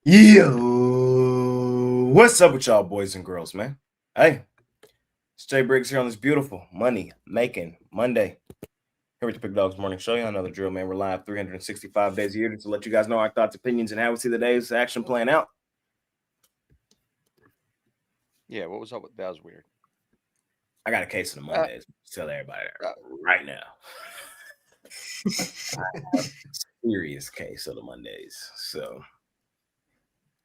What's up with y'all boys and girls, man? Hey, it's Jay Briggs here on this beautiful money making Monday. Here with the Pick Dawgz Morning Show. Y'all know the drill, man. We're live 365 days a year to let you guys know our thoughts, opinions, and how we see the day's action playing out. Yeah, what was up with that? Was weird. I got a case of the Mondays. Tell everybody right now. I have a serious case of the Mondays. So,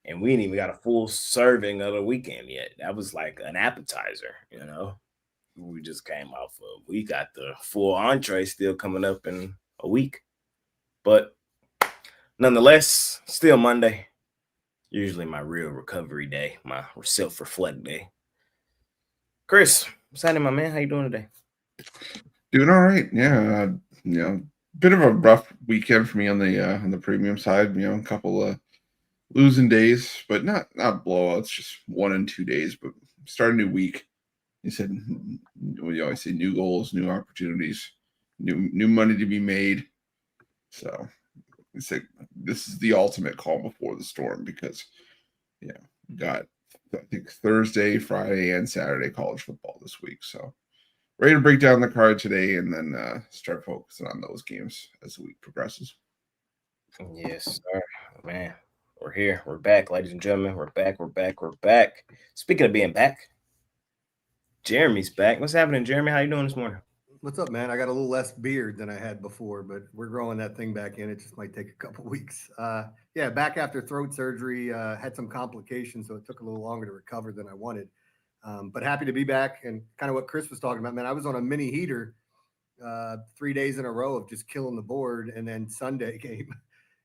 and we ain't even got a full serving of the weekend yet. That was like an appetizer, we just came off of. We got the full entree still coming up in a week. But nonetheless, still Monday. Usually my real recovery day, my self-reflect day. Chris, what's happening, my man? How you doing today? Doing all right. Yeah. Bit of a rough weekend for me on the premium side. A couple of losing days, but not blowouts, just 1 and 2 days. But start a new week. You said we always say new goals, new opportunities, new money to be made. So I say this is the ultimate calm before the storm because we got I think Thursday, Friday, and Saturday college football this week. So ready to break down the card today and then start focusing on those games as the week progresses. Yes, sir. Man, we're here. We're back, ladies and gentlemen. We're back. Speaking of being back, Jeremy's back. What's happening, Jeremy? How you doing this morning? What's up, man? I got a little less beard than I had before, but we're growing that thing back in. It just might take a couple weeks. Yeah, back after throat surgery, had some complications, so it took a little longer to recover than I wanted. But happy to be back and kind of what Chris was talking about, man. I was on a mini heater 3 days in a row of just killing the board, and then Sunday came,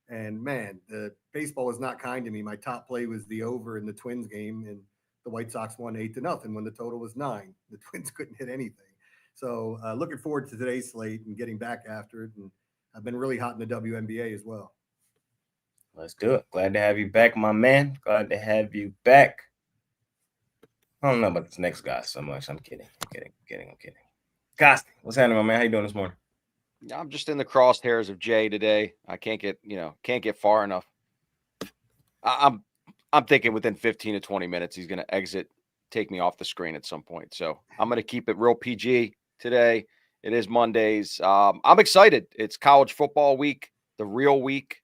and man, the baseball was not kind to me. My top play was the over in the Twins game, and the White Sox won 8-0 when the total was 9. The Twins couldn't hit anything. So looking forward to today's slate and getting back after it. And I've been really hot in the WNBA as well. Let's do it. Glad to have you back, my man. Glad to have you back. I don't know about this next guy so much. I'm kidding. Costi, what's happening, my man? How you doing this morning? I'm just in the crosshairs of Jay today. I can't get far enough. I'm thinking within 15 to 20 minutes he's going to exit, take me off the screen at some point. So I'm going to keep it real PG today. It is Mondays. I'm excited. It's college football week, the real week.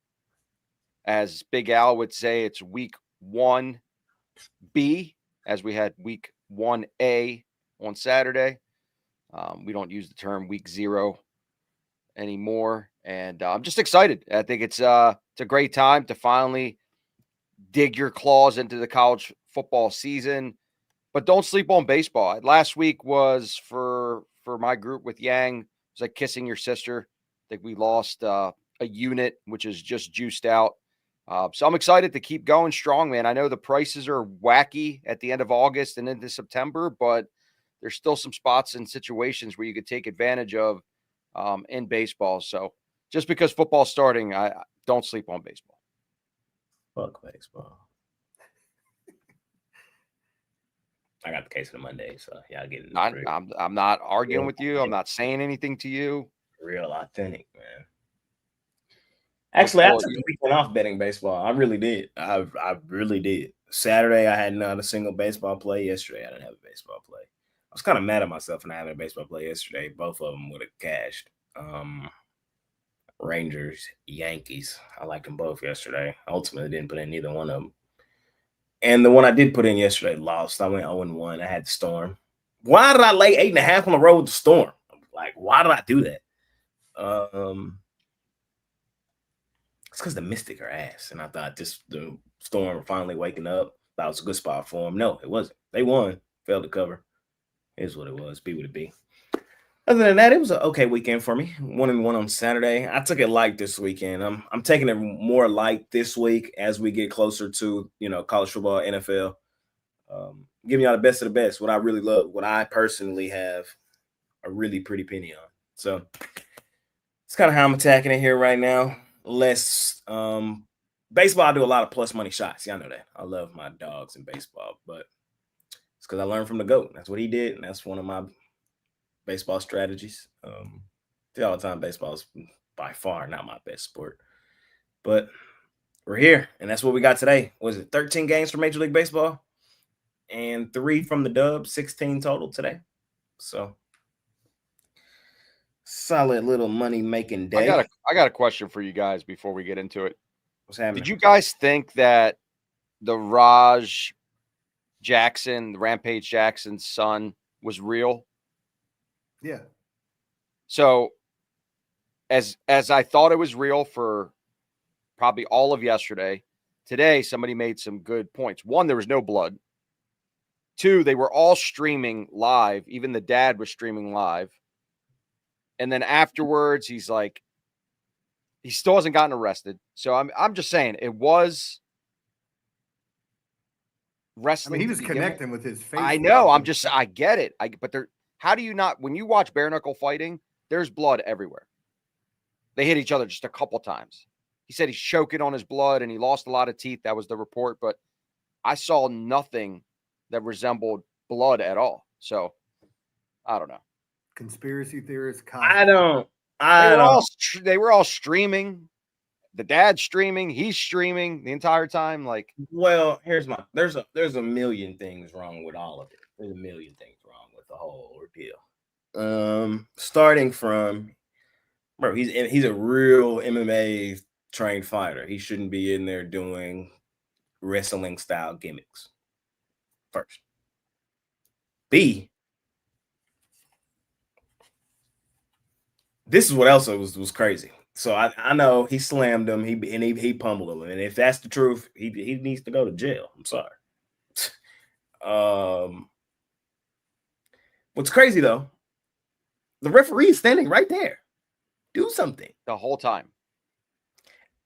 As Big Al would say, it's week 1B, as we had week 1A on Saturday. We don't use the term week 0 anymore. And I'm just excited. I think it's a great time to finally dig your claws into the college football season. But don't sleep on baseball. Last week was for my group with Yang. It was like kissing your sister. I think we lost a unit, which is just juiced out. So I'm excited to keep going strong, man. I know the prices are wacky at the end of August and into September, but there's still some spots and situations where you could take advantage of in baseball. So just because football's starting, I don't sleep on baseball. Fuck baseball. I got the case of the Monday, so y'all get it. I'm not arguing with you. I'm not saying anything to you. Real authentic, man. Actually, I took the weekend off betting baseball. I really did. I really did. Saturday, I had not a single baseball play. Yesterday, I didn't have a baseball play. I was kind of mad at myself for not having a baseball play yesterday. Both of them would have cashed. Rangers, Yankees. I liked them both yesterday. Ultimately, didn't put in neither one of them. And the one I did put in yesterday lost. I went 0-1. I had the Storm. Why did I lay 8.5 on the road with the Storm? Like, why did I do that? It's because the Mystic are ass. And I thought the Storm finally waking up. Thought it was a good spot for them. No, it wasn't. They won. Failed to cover. Here's what it was. Be what it be. Other than that, it was an okay weekend for me. 1-1 on Saturday. I took it light this weekend. I'm taking it more light this week as we get closer to college football, NFL. Giving y'all the best of the best. What I really love, what I personally have a really pretty penny on. So it's kind of how I'm attacking it here right now. Less baseball. I do a lot of plus money shots. Y'all know that. I love my dogs in baseball, but it's because I learned from the GOAT. That's what he did, and that's one of my baseball strategies. The all-time baseball is by far not my best sport, but we're here, and that's what we got today. Was it 13 games for Major League Baseball and 3 from the Dubs, 16 total today. So solid little money making day. I got a question for you guys before we get into it. What's happening? Did you guys think that the Raj Jackson, the Rampage Jackson son was real? Yeah. So as I thought it was real for probably all of yesterday, today somebody made some good points. One, there was no blood. Two, they were all streaming live. Even the dad was streaming live. And then afterwards, he's like, he still hasn't gotten arrested. So I'm just saying it was wrestling. I mean, he was connecting with his face. I know. I get it. But how do you not, when you watch bare knuckle fighting, there's blood everywhere. They hit each other just a couple times. He said he's choking on his blood and he lost a lot of teeth. That was the report. But I saw nothing that resembled blood at all. So I don't know. Conspiracy theorists. They were all streaming. The dad's streaming. He's streaming the entire time. Like, well, there's a million things wrong with all of it. There's a million things wrong with the whole ordeal. Starting from, bro, he's a real MMA trained fighter. He shouldn't be in there doing wrestling style gimmicks. First, B. This is what else was crazy. So I know he slammed him. He pummeled him, and if that's the truth, he needs to go to jail. I'm sorry. What's crazy though, the referee is standing right there. Do something the whole time.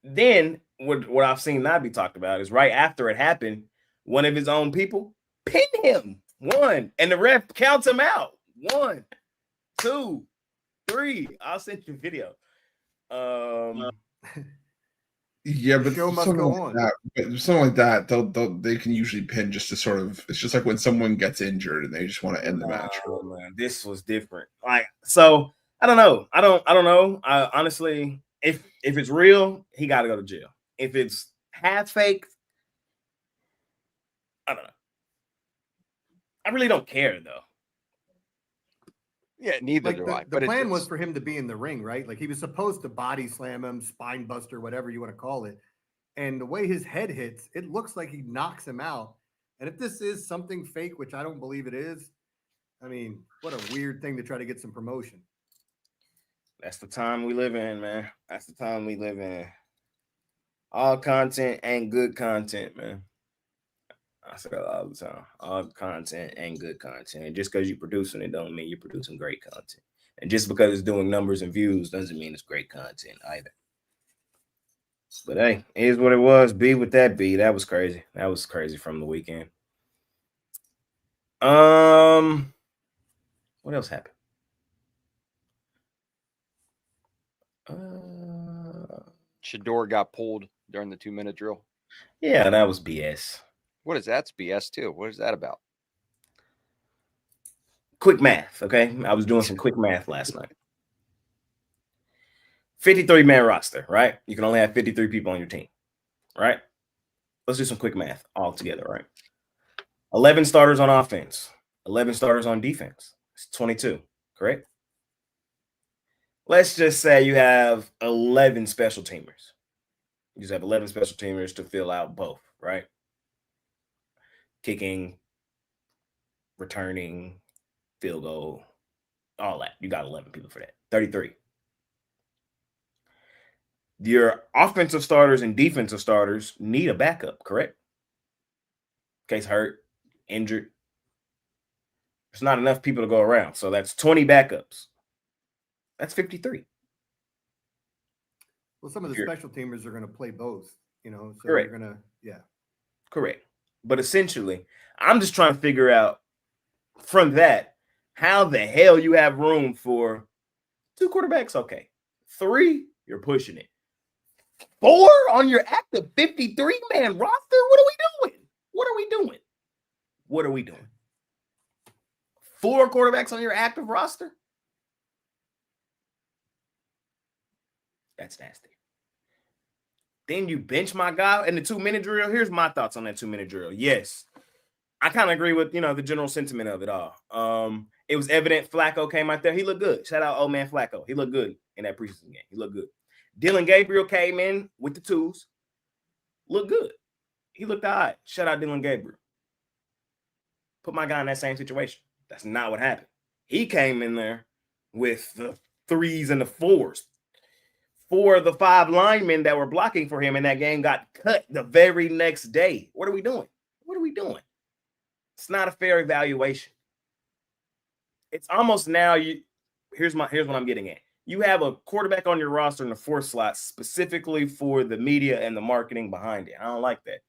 Then what I've seen not be talked about is right after it happened, one of his own people pinned him. 1, and the ref counts him out. 1, 2, 3. I'll send you a video. Yeah, but show must go on. Something like that, they can usually pin just to sort of. It's just like when someone gets injured and they just want to end the match. Oh man, this was different. Like, so I don't know. I don't know. I honestly, if it's real, he got to go to jail. If it's half fake, I don't know. I really don't care though. Yeah, neither do I. The plan was for him to be in the ring, right? Like he was supposed to body slam him, spine buster, whatever you want to call it. And the way his head hits, it looks like he knocks him out. And if this is something fake, which I don't believe it is, I mean, what a weird thing to try to get some promotion. That's the time we live in, man. That's the time we live in. All content and good content, man. I say that all the time. All content and good content. And just because you're producing it don't mean you're producing great content. And just because it's doing numbers and views doesn't mean it's great content either. But hey, here's what it was. B with that B. That was crazy. That was crazy from the weekend. What else happened? Shador got pulled during the 2-minute drill. Yeah, that was BS. What is that? That's BS too. What is that about? Quick math, okay? I was doing some quick math last night. 53-man roster, right? You can only have 53 people on your team, right? Let's do some quick math all together, right? 11 starters on offense, 11 starters on defense. It's 22, correct? Let's just say you have 11 special teamers. You just have 11 special teamers to fill out both, right? Kicking, returning, field goal, all that. You got 11 people for that. 33. Your offensive starters and defensive starters need a backup, correct? Case hurt, injured. There's not enough people to go around. So that's 20 backups. That's 53. Well, some of the special teamers are going to play both, so correct. They're going to, yeah. Correct. But essentially, I'm just trying to figure out from that how the hell you have room for 2 quarterbacks. Okay. 3, you're pushing it. 4 on your active 53-man roster? What are we doing? What are we doing? What are we doing? 4 quarterbacks on your active roster? That's nasty. then you bench my guy in the 2-minute drill. Here's my thoughts on that 2-minute drill. Yes, I kind of agree with, the general sentiment of it all. It was evident Flacco came out there. He looked good. Shout out old man Flacco. He looked good in that preseason game. He looked good. Dylan Gabriel came in with the twos. Looked good. He looked all right. Shout out Dylan Gabriel. Put my guy in that same situation. That's not what happened. He came in there with the 3s and the 4s. 4 of the 5 linemen that were blocking for him in that game got cut the very next day. What are we doing? What are we doing? It's not a fair evaluation. It's almost now here's what I'm getting at. You have a quarterback on your roster in the 4th slot specifically for the media and the marketing behind it. I don't like that.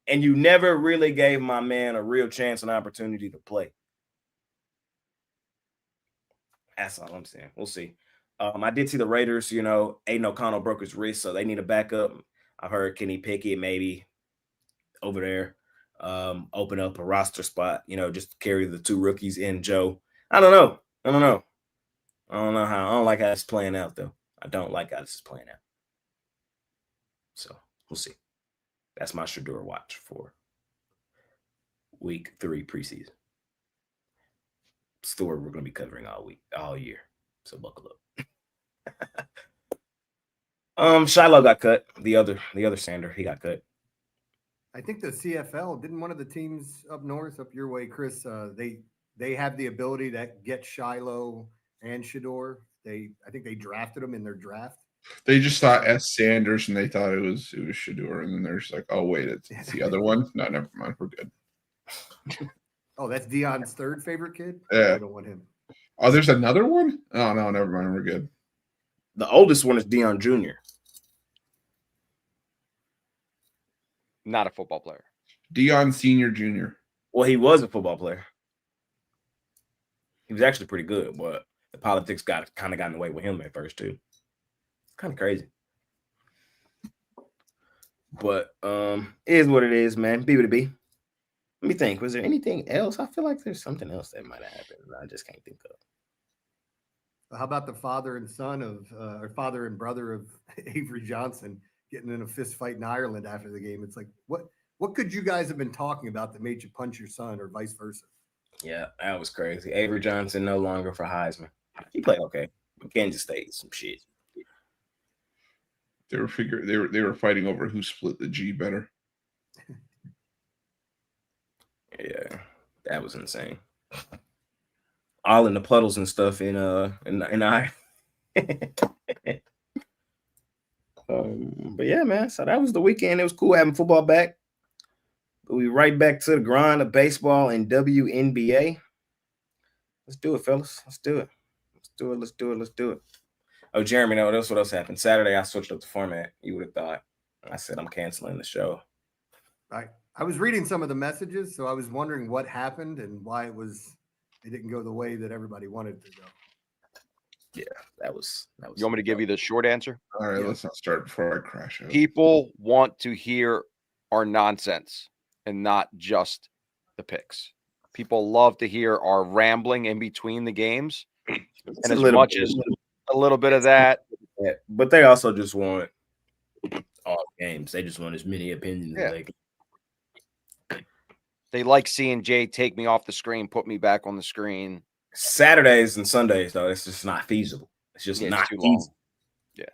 And you never really gave my man a real chance and opportunity to play. That's all I'm saying. We'll see. I did see the Raiders, Aiden O'Connell broke his wrist, so they need a backup. I've heard Kenny Pickett maybe over there open up a roster spot, just carry the 2 rookies in Joe. I don't know. I don't like how it's playing out, though. I don't like how this is playing out. So we'll see. That's my Shador watch for week 3 preseason. Story we're going to be covering all year. So buckle up. Shiloh got cut. The other Sander, he got cut. I think the CFL, didn't one of the teams up north, up your way, Chris, they have the ability to get Shiloh and Shador. I think they drafted them in their draft. They just thought S. Sanders and they thought it was Shador, and then they're just like, oh wait, it's the other one. No, never mind, we're good. Oh, that's Dion's 3rd favorite kid? Yeah. I don't want him. Oh, there's another one? Oh no, never mind, we're good. The oldest one is Dion Jr. Not a football player. Dion Senior Jr. Well, he was a football player. He was actually pretty good, but the politics got in the way with him at first too. It's kind of crazy. But it is what it is, man. B to B. Let me think. Was there anything else? I feel like there's something else that might have happened. I just can't think of. How about the father and son or father and brother of Avery Johnson getting in a fist fight in Ireland after the game? It's like, what could you guys have been talking about that made you punch your son, or vice versa? Yeah, that was crazy. Avery Johnson no longer for Heisman. He played okay. Kansas State, some shit. They were fighting over who split the G better. Yeah, that was insane. All in the puddles and stuff in I. But yeah, man. So that was the weekend. It was cool having football back. But we right back to the grind of baseball and WNBA. Let's do it, fellas. Let's do it. Let's do it. Oh, Jeremy, no, that's what else happened. Saturday, I switched up the format. You would have thought. I said I'm canceling the show. I was reading some of the messages, so I was wondering what happened and why it didn't go the way that everybody wanted it to go. Yeah, that was. You want me to give you the short answer? All right, let's not start before I crash out. People want to hear our nonsense and not just the picks. People love to hear our rambling in between the games. And as much as a little bit of that. Yeah, but they also just want all games. They just want as many opinions as they can. They like seeing Jay take me off the screen, put me back on the screen. Saturdays and Sundays, though, it's just not feasible. It's just not too easy. long. Yeah.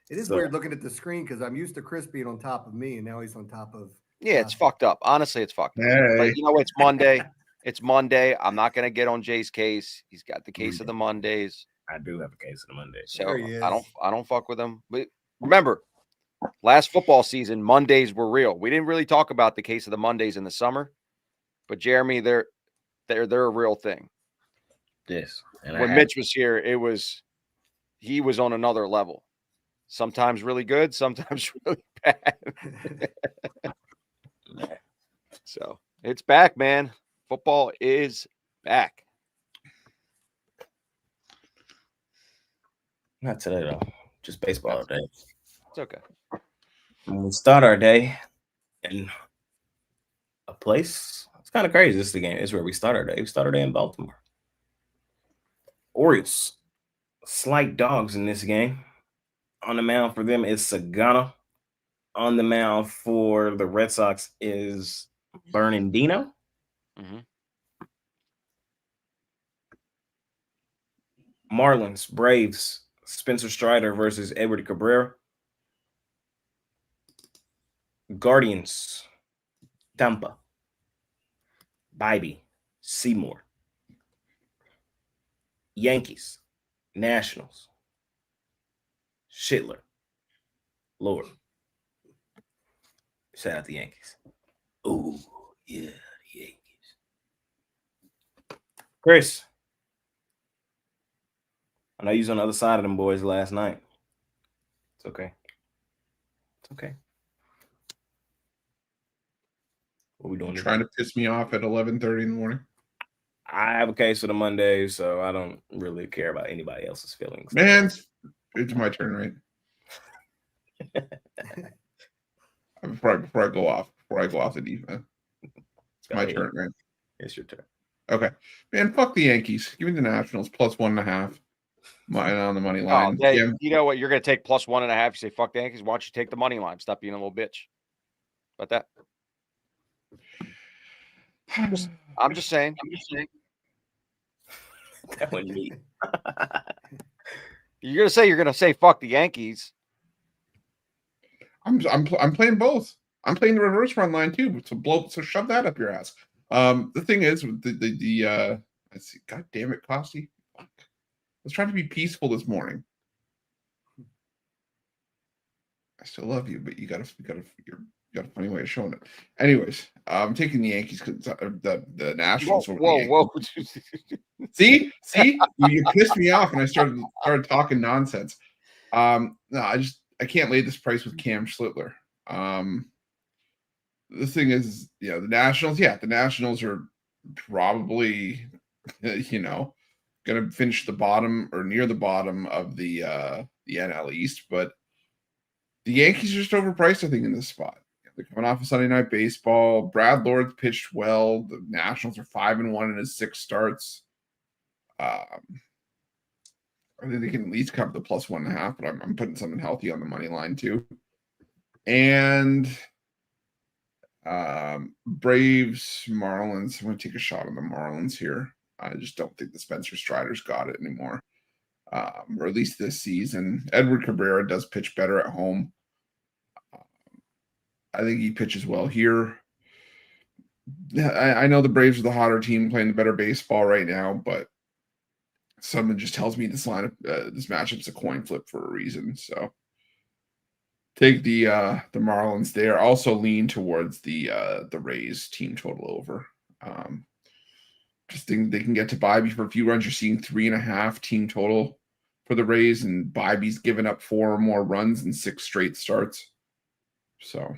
It is weird looking at the screen because I'm used to Chris being on top of me, and now he's on top of. Yeah, it's fucked up. Honestly, it's fucked up. Hey. But it's Monday. It's Monday. I'm not going to get on Jay's case. He's got the case of the Mondays. I do have a case of the Mondays. So I don't fuck with him. But remember, last football season, Mondays were real. We didn't really talk about the case of the Mondays in the summer, but Jeremy, they're a real thing. Yes. And when Mitch was here, he was on another level. Sometimes really good, sometimes really bad. So it's back, man. Football is back. Not today, though. Just baseball all day. It's okay. When we start our day in a place, it's kind of crazy. This is the game. It's where we start our day. We start our day in Baltimore. Orioles, slight dogs in this game. On the mound for them is Sagana. on the mound for the Red Sox is Bernardino. Mm-hmm. Marlins, Braves, Spencer Strider versus Edward Cabrera. Guardians, Tampa, Bibee, Seymour. Yankees, Nationals, Schindler, Lord. Shout out the Yankees. Oh, yeah, Yankees. Chris, I know you was on the other side of them boys last night. It's okay. It's okay. What we doing? Trying to piss me off at 11:30 in the morning. I have a case for the Monday, so I don't really care about anybody else's feelings. Man, it's my turn, right? before I go off the defense. It's my turn, right? It's your turn. Okay. Man, fuck the Yankees. Give me the Nationals plus 1.5. On the money line. Oh, you know what? You're going to take plus 1.5. You say, fuck the Yankees. Why don't you take the money line? Stop being a little bitch. But that. I'm just saying. That wasn't me. You're going to say fuck the Yankees. I'm playing both. I'm playing the reverse run line too. So shove that up your ass. The thing is with the let's see. God damn it, Costy. Fuck. I was trying to be peaceful this morning. I still love you, but you got a funny way of showing it. Anyways, I'm taking the Yankees because the Nationals. Whoa. See, you pissed me off, and I started talking nonsense. No, I can't lay this price with Cam Schlittler. The thing is, the Nationals. Yeah, the Nationals are probably, going to finish the bottom or near the bottom of the NL East, but the Yankees are just overpriced, I think, in this spot. They're coming off of Sunday Night Baseball. Brad Lord's pitched well. The Nationals are 5-1 in his 6 starts. I think they can at least cover the plus 1.5, but I'm putting something healthy on the money line too. And Braves, Marlins. I'm going to take a shot on the Marlins here. I just don't think the Spencer Strider's got it anymore, or at least this season. Edward Cabrera does pitch better at home. I think he pitches well here. I know the Braves are the hotter team playing the better baseball right now, but something just tells me this matchup's a coin flip for a reason. So take the Marlins there. Also lean towards the Rays team total over. Just think they can get to Bibee for a few runs. You're seeing 3.5 team total for the Rays, and Bibee's given up 4 or more runs in 6 straight starts. So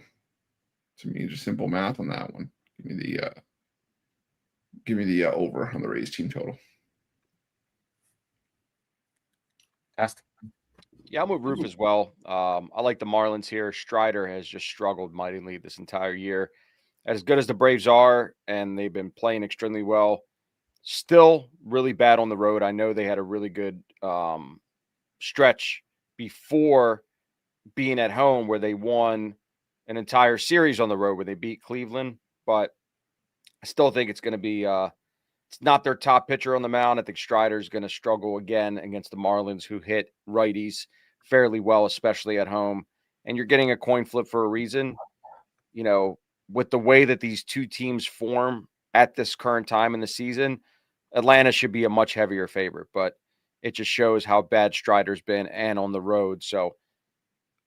to me, just simple math on that one. Give me the over on the Rays team total. Yeah, I'm with Roof as well. I like the Marlins here. Strider has just struggled mightily this entire year. As good as the Braves are, and they've been playing extremely well, still really bad on the road. I know they had a really good stretch before being at home where they won an entire series on the road where they beat Cleveland, but I still think it's going to be it's not their top pitcher on the mound. I think Strider's going to struggle again against the Marlins, who hit righties fairly well, especially at home. And you're getting a coin flip for a reason. With the way that these two teams form at this current time in the season, Atlanta should be a much heavier favorite, but it just shows how bad Strider's been and on the road. So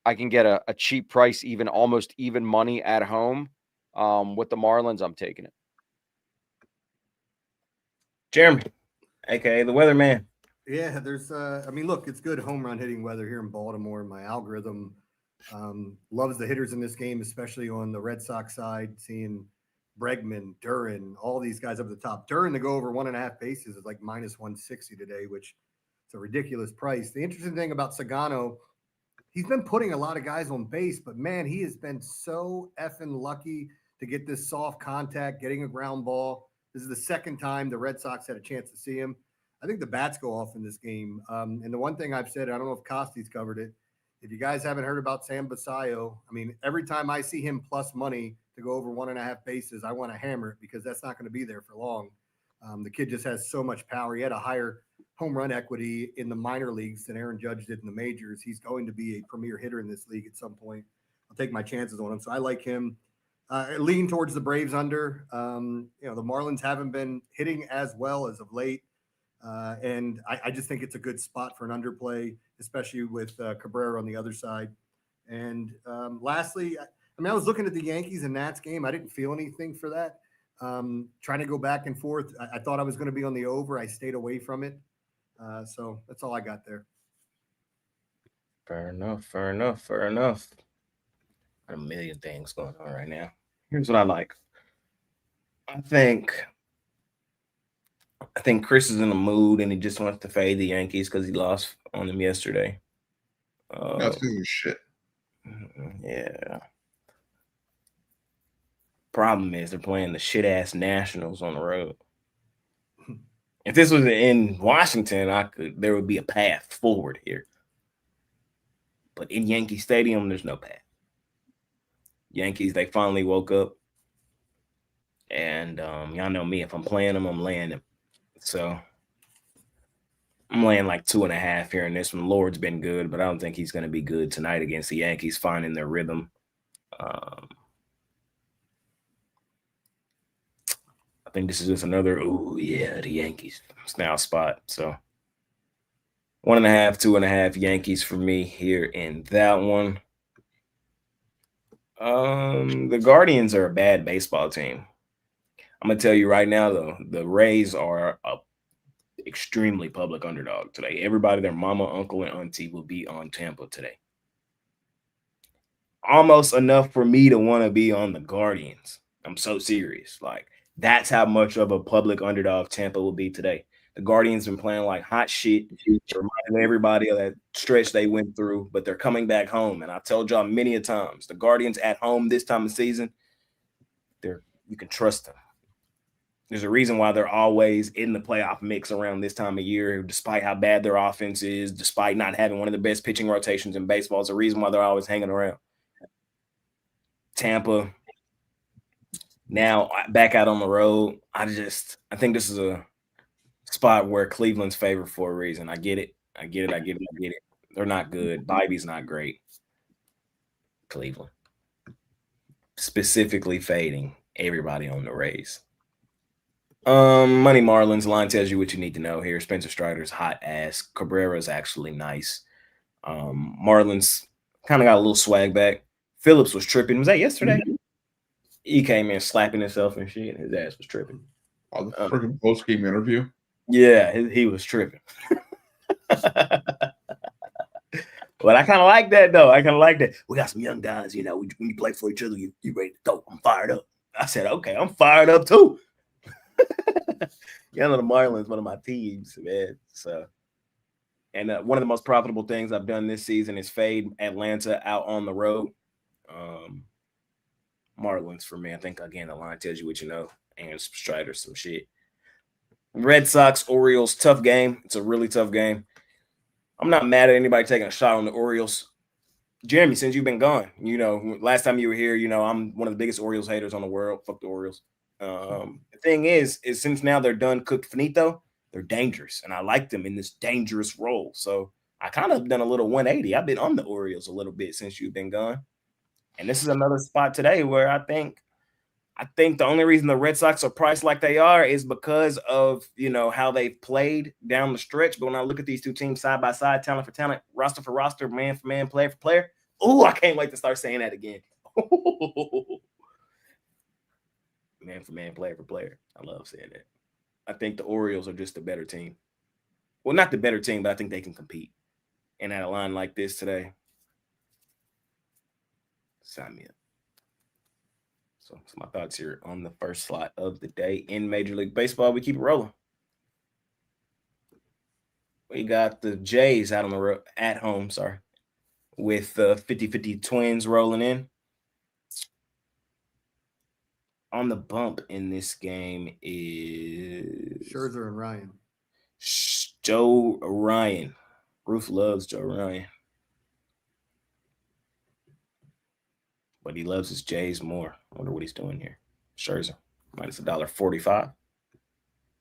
I can get a cheap price, almost even money at home. With the Marlins, I'm taking it. Jeremy, aka the weatherman. Yeah, there's look, it's good home run hitting weather here in Baltimore. My algorithm loves the hitters in this game, especially on the Red Sox side, seeing Bregman, Duran, all these guys up the top. Duran to go over 1.5 bases is like minus 160 today, which is a ridiculous price. The interesting thing about Sagano, he's been putting a lot of guys on base, but man, he has been so effing lucky to get this soft contact, getting a ground ball. This is the second time the Red Sox had a chance to see him. I think the bats go off in this game. And the one thing I've said, I don't know if Costy's covered it, If you guys haven't heard about Sam Basayo, I mean, every time I see him plus money to go over 1.5 bases, I want to hammer it because that's not going to be there for long. The kid just has so much power. He had a higher home run equity in the minor leagues than Aaron Judge did in the majors. He's going to be a premier hitter in this league at some point. I'll take my chances on him. So I like him. Lean towards the Braves under. The Marlins haven't been hitting as well as of late. And I just think it's a good spot for an underplay, especially with Cabrera on the other side. And lastly, I was looking at the Yankees and Nats game. I didn't feel anything for that. Trying to go back and forth. I thought I was going to be on the over. I stayed away from it. So that's all I got there. Fair enough. Got a million things going on right now. Here's what I like. I think Chris is in the mood and he just wants to fade the Yankees because he lost on them yesterday. That's good shit. Yeah. Problem is they're playing the shit ass Nationals on the road. If this was in Washington, there would be a path forward here. But in Yankee Stadium, there's no path. Yankees, they finally woke up. And y'all know me. If I'm playing them, I'm laying them. So I'm laying like 2.5 here in this one. Lord's been good, but I don't think he's going to be good tonight against the Yankees, finding their rhythm. I think this is just another, the Yankees now spot. So 1.5, 2.5 Yankees for me here in that one. The Guardians are a bad baseball team. I'm going to tell you right now, though, the Rays are a extremely public underdog today. Everybody, their mama, uncle, and auntie will be on Tampa today. Almost enough for me to want to be on the Guardians. I'm so serious. Like, that's how much of a public underdog Tampa will be today. The Guardians been playing like hot shit, reminding everybody of that stretch they went through, but they're coming back home. And I told y'all many a times, the Guardians at home this time of season, you can trust them. There's a reason why they're always in the playoff mix around this time of year, despite how bad their offense is, despite not having one of the best pitching rotations in baseball. It's a reason why they're always hanging around. Tampa, now back out on the road. I think this is a spot where Cleveland's favored for a reason. I get it. They're not good. Bobby's not great. Cleveland. Specifically fading everybody on the Rays. Money Marlins line tells you what you need to know here. Spencer Strider's hot ass. Cabrera's actually nice. Marlins kind of got a little swag back. Phillips was tripping. Was that yesterday? He came in slapping himself and shit. His ass was tripping. Oh, the freaking post-game interview. Yeah, he was tripping. But I kind of like that, though. We got some young guys, when you play for each other, you ready to go. I'm fired up. I said, okay, I'm fired up, too. The Marlins, one of my teams, man. So, and one of the most profitable things I've done this season is fade Atlanta out on the road. Marlins for me. I think, again, the line tells you what you know. And Strider, some shit. Red Sox, Orioles, tough game. It's a really tough game. I'm not mad at anybody taking a shot on the Orioles. Jeremy, since you've been gone, last time you were here, I'm one of the biggest Orioles haters on the world. Fuck the Orioles. The thing is since now they're done cooked finito, they're dangerous. And I like them in this dangerous role. So I kind of done a little 180. I've been on the Orioles a little bit since you've been gone. And this is another spot today where I think the only reason the Red Sox are priced like they are is because of, how they've played down the stretch. But when I look at these two teams side by side, talent for talent, roster for roster, man for man, player for player, I can't wait to start saying that again. Man for man, player for player. I love saying that. I think the Orioles are just a better team. Well, not the better team, but I think they can compete. And at a line like this today, sign me up. So my thoughts here on the first slot of the day in Major League Baseball. We keep it rolling. We got the Jays out on the road at home, with the 50-50 Twins rolling in. On the bump in this game is Scherzer and Ryan. Joe Ryan. Ruth loves Joe Ryan. but he loves his Jays more. I wonder what he's doing here. Scherzer, minus $1.45.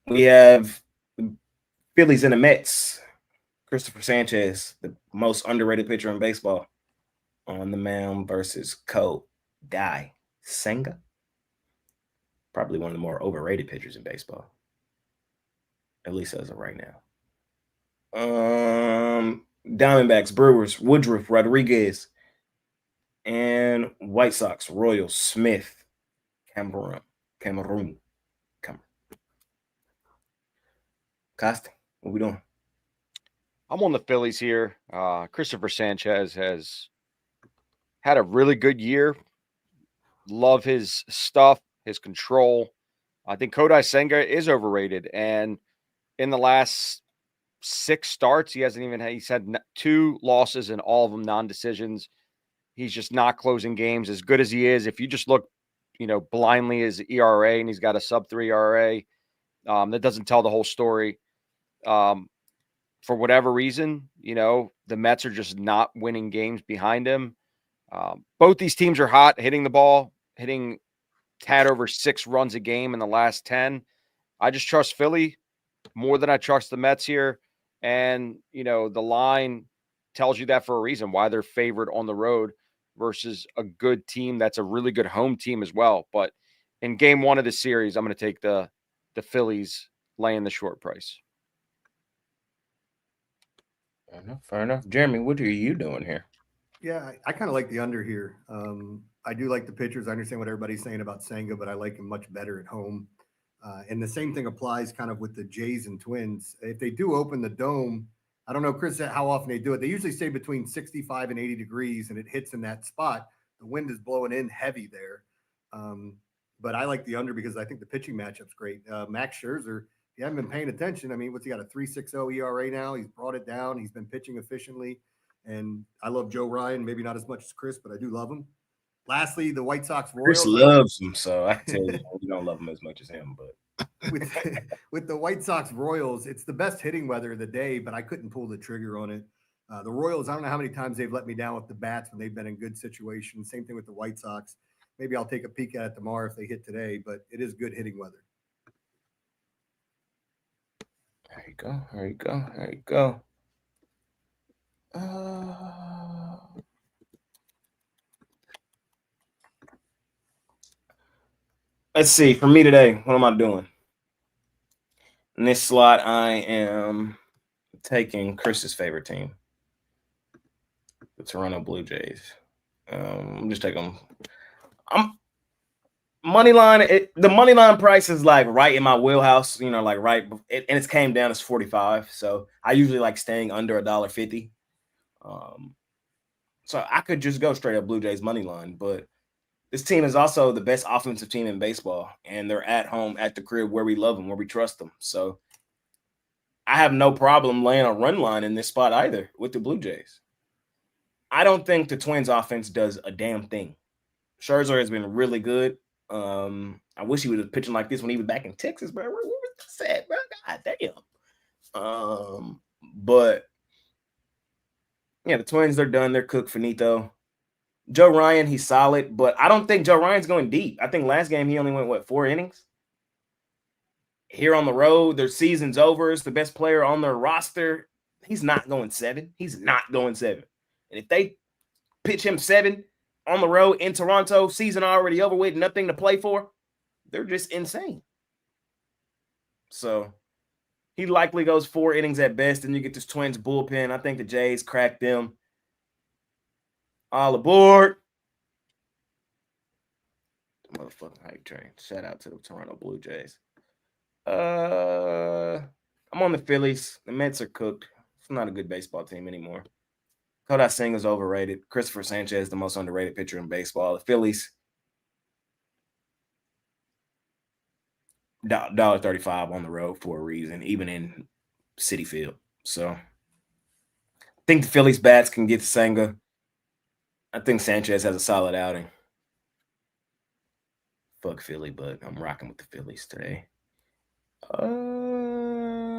We have the Phillies and the Mets. Christopher Sanchez, the most underrated pitcher in baseball, on the mound versus Kodai Senga. Probably one of the more overrated pitchers in baseball, at least as of right now. Diamondbacks, Brewers, Woodruff, Rodriguez, and White Sox, Royals, Smith, Cameroon. Costa, what we doing? I'm on the Phillies here. Christopher Sanchez has had a really good year. Love his stuff, his control. I think Kodai Senga is overrated. And in the last 6 starts, he's had 2 losses and all of them non-decisions. He's just not closing games as good as he is. If you just look, blindly his ERA, and he's got a sub-3 ERA, that doesn't tell the whole story. For whatever reason, the Mets are just not winning games behind him. Both these teams are hot, hitting the ball, hitting tad over 6 runs a game in the last 10. I just trust Philly more than I trust the Mets here. And, the line tells you that for a reason, why they're favored on the road versus a good team that's a really good home team as well. But in game 1 of the series, I'm going to take the Phillies laying the short price. Fair enough. Jeremy, what are you doing here? Yeah, I kind of like the under here. I do like the pitchers. I understand what everybody's saying about Senga, but I like him much better at home. And the same thing applies kind of with the Jays and Twins. If they do open the dome, I don't know, Chris, how often they do it. They usually stay between 65 and 80 degrees, and it hits in that spot. The wind is blowing in heavy there. But I like the under because I think the pitching matchup's great. Max Scherzer, if you haven't been paying attention, I mean, what's he got, a 3.60 ERA now? He's brought it down. He's been pitching efficiently. And I love Joe Ryan, maybe not as much as Chris, but I do love him. Lastly, the White Sox Royals. Chris loves him, so I tell you, you don't love him as much as him. But with the White Sox Royals, it's the best hitting weather of the day, but I couldn't pull the trigger on it. The Royals, I don't know how many times they've let me down with the bats when they've been in good situations. Same thing with the White Sox. Maybe I'll take a peek at it tomorrow if they hit today, but it is good hitting weather. There you go. There you go. There you go. Let's see. For me today, what am I doing? In this slot, I am taking Chris's favorite team, the Toronto Blue Jays. I'm just taking them. Money line. The money line price is like right in my wheelhouse, like right. And it's came down as 45. So I usually like staying under $1.50. So I could just go straight up Blue Jays money line, but this team is also the best offensive team in baseball, and they're at home at the crib where we love them, where we trust them. So I have no problem laying a run line in this spot either with the Blue Jays. I don't think the Twins offense does a damn thing. Scherzer has been really good. I wish he was pitching like this when he was back in Texas, bro. Where was that, bro? God damn. But yeah, the Twins, they're done. They're cooked, finito. Joe Ryan, he's solid, but I don't think Joe Ryan's going deep. I think last game he only went, 4 innings? Here on the road, their season's over. It's the best player on their roster. He's not going 7. He's not going 7. And if they pitch him 7 on the road in Toronto, season already over with, nothing to play for, they're just insane. So he likely goes 4 innings at best, and you get this Twins bullpen. I think the Jays cracked them. All aboard. The motherfucking hype train. Shout out to the Toronto Blue Jays. I'm on the Phillies. The Mets are cooked. It's not a good baseball team anymore. Kodai Senga's overrated. Christopher Sanchez, the most underrated pitcher in baseball. The Phillies, $1.35 on the road for a reason, even in Citi Field. So I think the Phillies bats can get to Senga. I think Sanchez has a solid outing. Fuck Philly, but I'm rocking with the Phillies today. The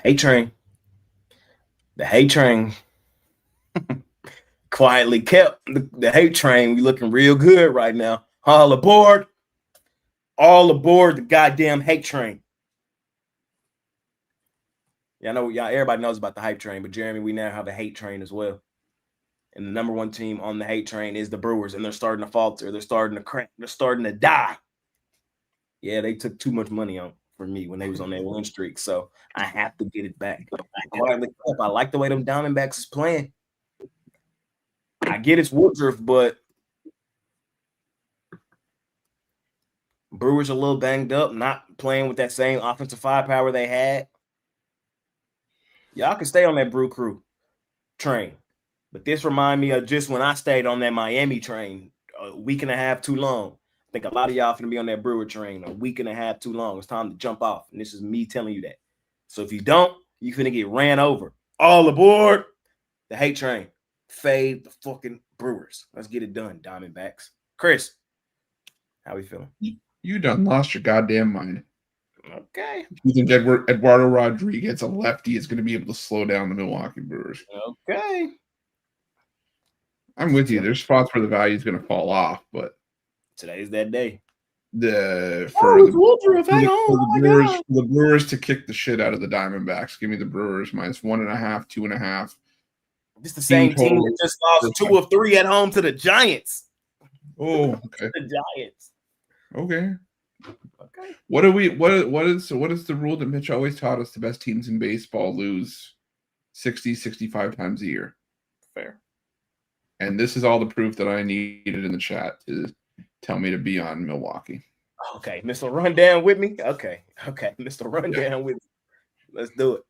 hate train. The hate train. quietly kept the hate train. We looking real good right now. All aboard the goddamn hate train. Yeah, I know everybody knows about the hype train, but Jeremy, we now have a hate train as well. And the number one team on the hate train is the Brewers, and they're starting to falter. They're starting to crack. They're starting to die. Yeah, they took too much money from me when they was on that win streak, so I have to get it back. I like the way them Diamondbacks is playing. I get it's Woodruff, but Brewers are a little banged up, not playing with that same offensive firepower they had. Y'all can stay on that Brew Crew train. But this remind me of just when I stayed on that Miami train a week and a half too long. I think a lot of y'all finna be on that Brewer train a week and a half too long. It's time to jump off. And this is me telling you that. So if you don't, you finna get ran over. All aboard the hate train. Fade the fucking Brewers. Let's get it done, Diamondbacks. Chris, how we feeling? You done lost your goddamn mind. Okay. You think Eduardo Rodriguez, a lefty, is going to be able to slow down the Milwaukee Brewers? Okay. I'm with you. There's spots where the value is going to fall off, but today's that day. The Brewers to kick the shit out of the Diamondbacks. Give me the Brewers minus 1.5, 2.5. This the same team that just lost 2 of 3 at home to the Giants. Oh, okay. The Giants. Okay. Okay. What is the rule that Mitch always taught us? The best teams in baseball lose 60, 65 times a year. Fair. And this is all the proof that I needed in the chat to tell me to be on Milwaukee. Okay, Mr. Rundown with me. Okay, Mr. Rundown with me. Let's do it.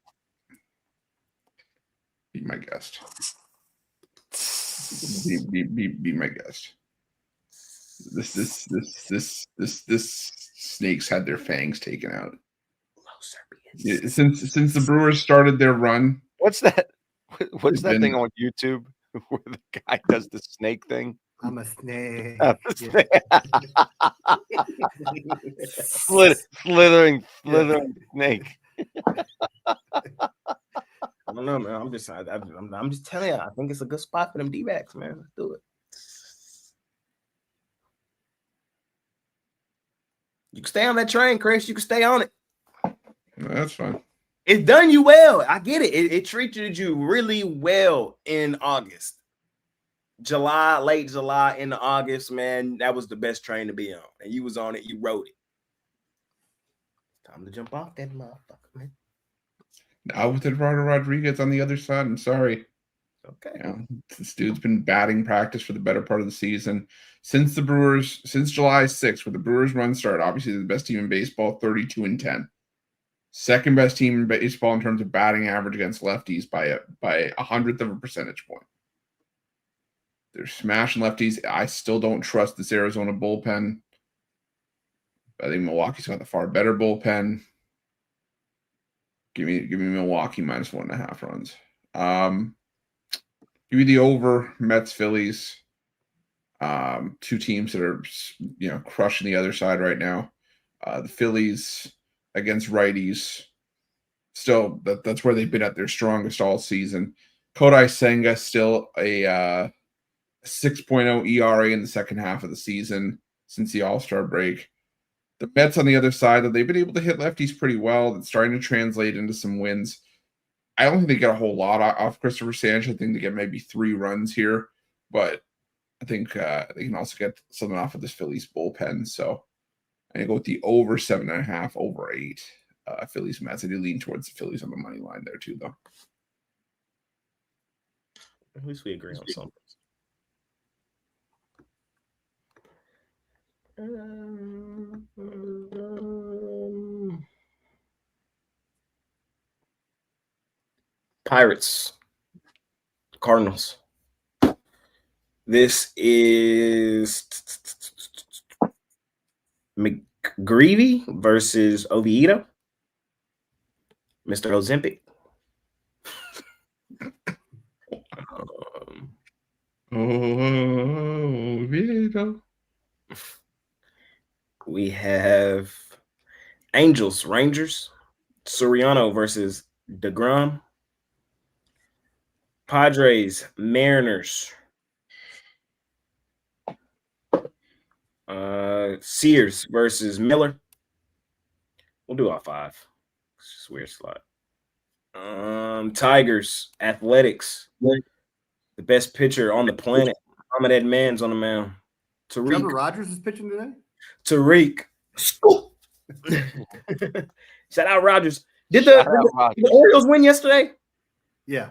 Be my guest. Be my guest. This snakes had their fangs taken out. Since the Brewers started their run. What's that? What's that thing on YouTube where the guy does the snake thing? I'm a snake. Slithering snake. I don't know, man. I'm just telling you. I think it's a good spot for them D-backs, man. Let's do it. You can stay on that train, Chris. You can stay on it. That's fine. It's done you well. I get it. It treated you really well in August. Late July into August, man. That was the best train to be on. And you was on it. You rode it. Time to jump off that motherfucker, man. Now with Eduardo Rodriguez on the other side, I'm sorry. Okay. You know, this dude's been batting practice for the better part of the season. Since July 6th, where the Brewers run started, obviously the best team in baseball, 32-10. Second best team in baseball in terms of batting average against lefties by a 100th of a percentage point. They're smashing lefties. I still don't trust this Arizona bullpen. I think Milwaukee's got the far better bullpen. Give me Milwaukee minus 1.5 runs. Give me the over Mets, Phillies. Two teams that are crushing the other side right now. The Phillies against righties. Still, that's where they've been at their strongest all season. Kodai Senga still a 6.0 ERA in the second half of the season since the All-Star break. The Mets on the other side, that they've been able to hit lefties pretty well. That's starting to translate into some wins. I don't think they get a whole lot off Christopher Sanchez. I think they get maybe 3 runs here, but I think they can also get something off of this Phillies bullpen. So I'm going to go with the over 7.5, over 8. Phillies Mets. I do lean towards the Phillies on the money line there too, though. At least we agree on something. Pirates, Cardinals. This is McGreevy versus Oviedo. Mr. Ozempic. Oviedo. We have Angels, Rangers, Soriano versus DeGrom. Padres, Mariners, Sears versus Miller. We'll do all 5. It's just a weird slot. Tigers, Athletics. The best pitcher on the planet. Ahmed Man's on the mound. Trevor Tariq. Rogers is pitching today? Tariq. Shout out Rogers. Did Shout out the Rogers. Orioles win yesterday? Yeah.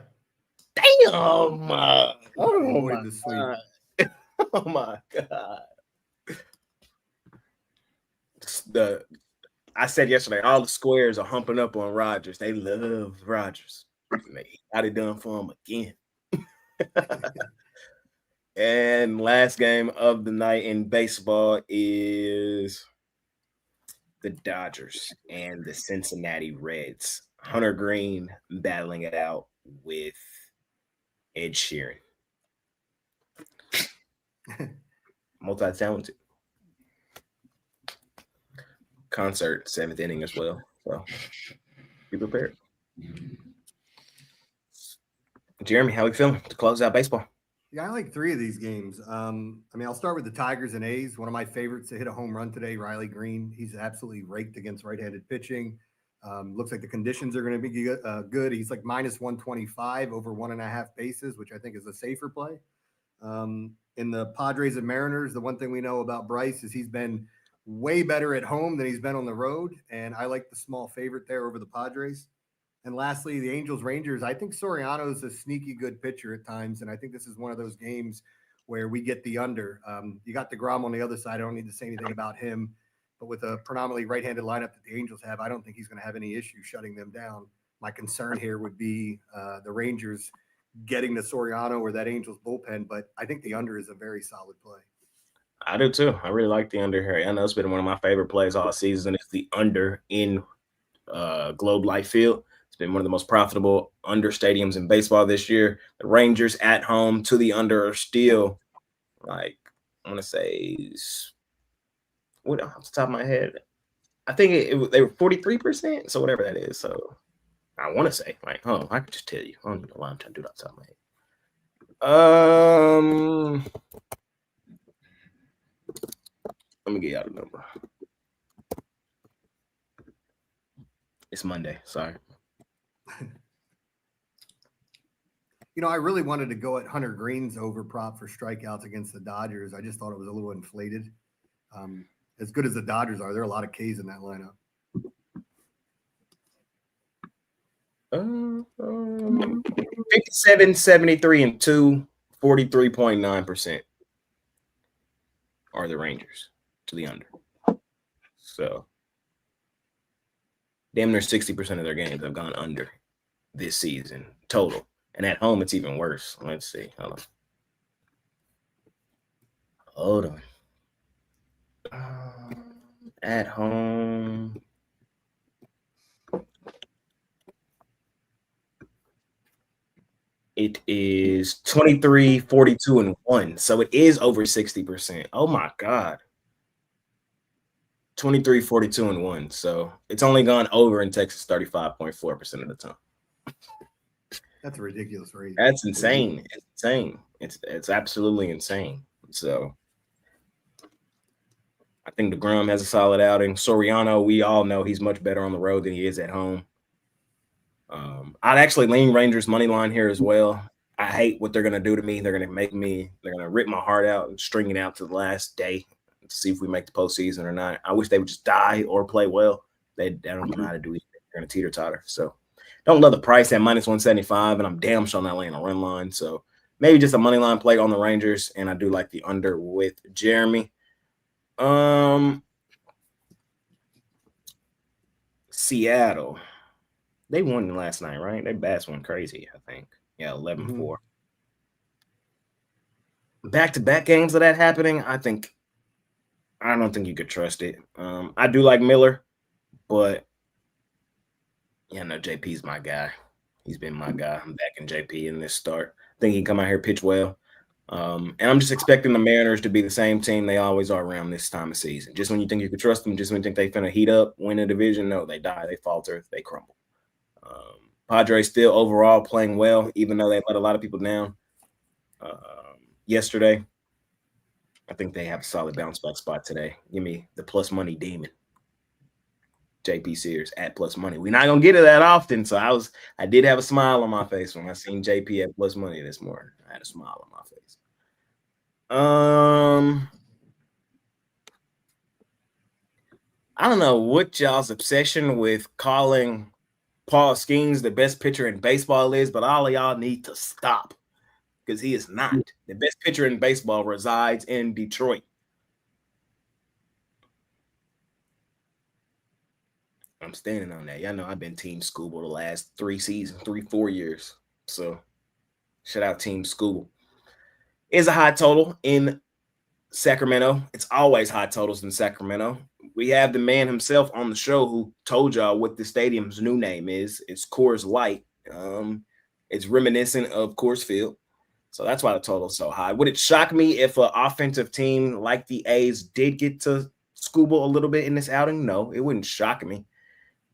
Damn. Oh my Avoided the sweep. God. Oh my God. I said yesterday, all the squares are humping up on Rogers. They love Rogers. They got it done for him again. And last game of the night in baseball is the Dodgers and the Cincinnati Reds. Hunter Green battling it out with Ed Sheeran. Multi-talented. Concert, 7th inning as well. So be prepared. Jeremy, how are you feeling to close out baseball? Yeah, I like 3 of these games. I'll start with the Tigers and A's. One of my favorites to hit a home run today, Riley Green. He's absolutely raked against right-handed pitching. Looks like the conditions are going to be good. He's like minus 125 over 1.5 bases, which I think is a safer play. In the Padres and Mariners, the one thing we know about Bryce is he's been way better at home than he's been on the road. And I like the small favorite there over the Padres. And lastly, the Angels Rangers. I think Soriano is a sneaky good pitcher at times. And I think this is one of those games where we get the under. You got DeGrom on the other side. I don't need to say anything about him. But with a predominantly right-handed lineup that the Angels have, I don't think he's going to have any issue shutting them down. My concern here would be the Rangers getting to Soriano or that Angels bullpen. But I think the under is a very solid play. I do too. I really like the under here. I know it's been one of my favorite plays all season. It's the under in Globe Life Field. It's been one of the most profitable under stadiums in baseball this year. The Rangers at home to the under are still, like, I want to say, what off the top of my head, I think they were 43%. So whatever that is. So I want to say, like, I could just tell you. I don't know why I'm trying to do that off the top of my head. Let me get y'all the number. It's Monday. Sorry. I really wanted to go at Hunter Green's over prop for strikeouts against the Dodgers. I just thought it was a little inflated. As good as the Dodgers are, there are a lot of Ks in that lineup. 57, 73, and 2, 43.9% are the Rangers to the under. So damn near 60% of their games have gone under this season total. And at home, it's even worse. Let's see. Hold on. At home. It is 23, 42, and 1. So it is over 60%. Oh my God. 23, 42, and 1. So it's only gone over in Texas 35.4% of the time. That's a ridiculous rate. That's insane. It's insane. It's absolutely insane. So I think DeGrom has a solid outing. Soriano, we all know he's much better on the road than he is at home. I'd actually lean Rangers money line here as well. I hate what they're going to do to me. They're going to rip my heart out and string it out to the last day to see if we make the postseason or not. I wish they would just die or play well. They don't know how to do anything. They're going to teeter-totter. So don't love the price at minus 175, and I'm damn sure not laying a run line. So maybe just a money line play on the Rangers, and I do like the under with Jeremy. Seattle. They won last night, right? Their bats went crazy, I think. Yeah, 11-4. Back-to-back games of that happening, I don't think you could trust it. I do like Miller, but JP's my guy. He's been my guy. I'm backing JP in this start. I think he can come out here, pitch well. And I'm just expecting the Mariners to be the same team they always are around this time of season. Just when you think you could trust them, just when you think they finna heat up, win a division, no, they die, they falter, they crumble. Padres still overall playing well, even though they let a lot of people down yesterday. I think they have a solid bounce back spot today. Give me the plus money demon. JP Sears at plus money. We're not gonna get it that often. So I did have a smile on my face when I seen JP at plus money this morning. I had a smile on my face. I don't know what y'all's obsession with calling Paul Skeens the best pitcher in baseball is, but all of y'all need to stop because he is not. The best pitcher in baseball resides in Detroit. I'm standing on that. Y'all know I've been Team Scooble the last 4 years. So shout out Team Scooble. Is a high total in Sacramento. It's always high totals in Sacramento. We have the man himself on the show who told y'all what the stadium's new name is. It's Coors Light. It's reminiscent of Coors Field. So that's why the total's so high. Would it shock me if an offensive team like the A's did get to Scooble a little bit in this outing? No, it wouldn't shock me.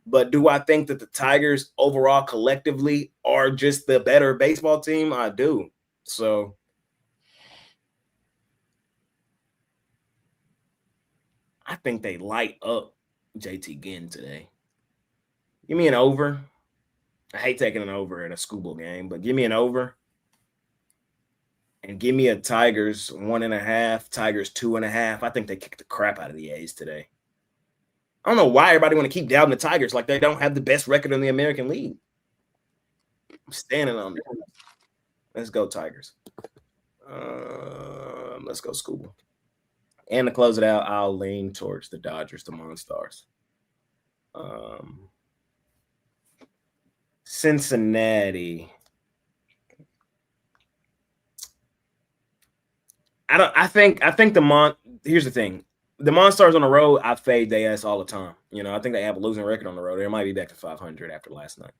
But do I think that the Tigers overall collectively are just the better baseball team? I do. So I think they light up JT Ginn today. Give me an over. I hate taking an over in a Scooble game, but give me an over. And give me a Tigers 1.5, Tigers 2.5. I think they kicked the crap out of the A's today. I don't know why everybody want to keep doubting the Tigers like they don't have the best record in the American League. I'm standing on it. Let's go, Tigers. Let's go, Scooble. And to close it out, I'll lean towards the Dodgers, the Monstars. Cincinnati. Here's the thing. The Monstars on the road, I fade their ass all the time. I think they have a losing record on the road. They might be back to 500 after last night.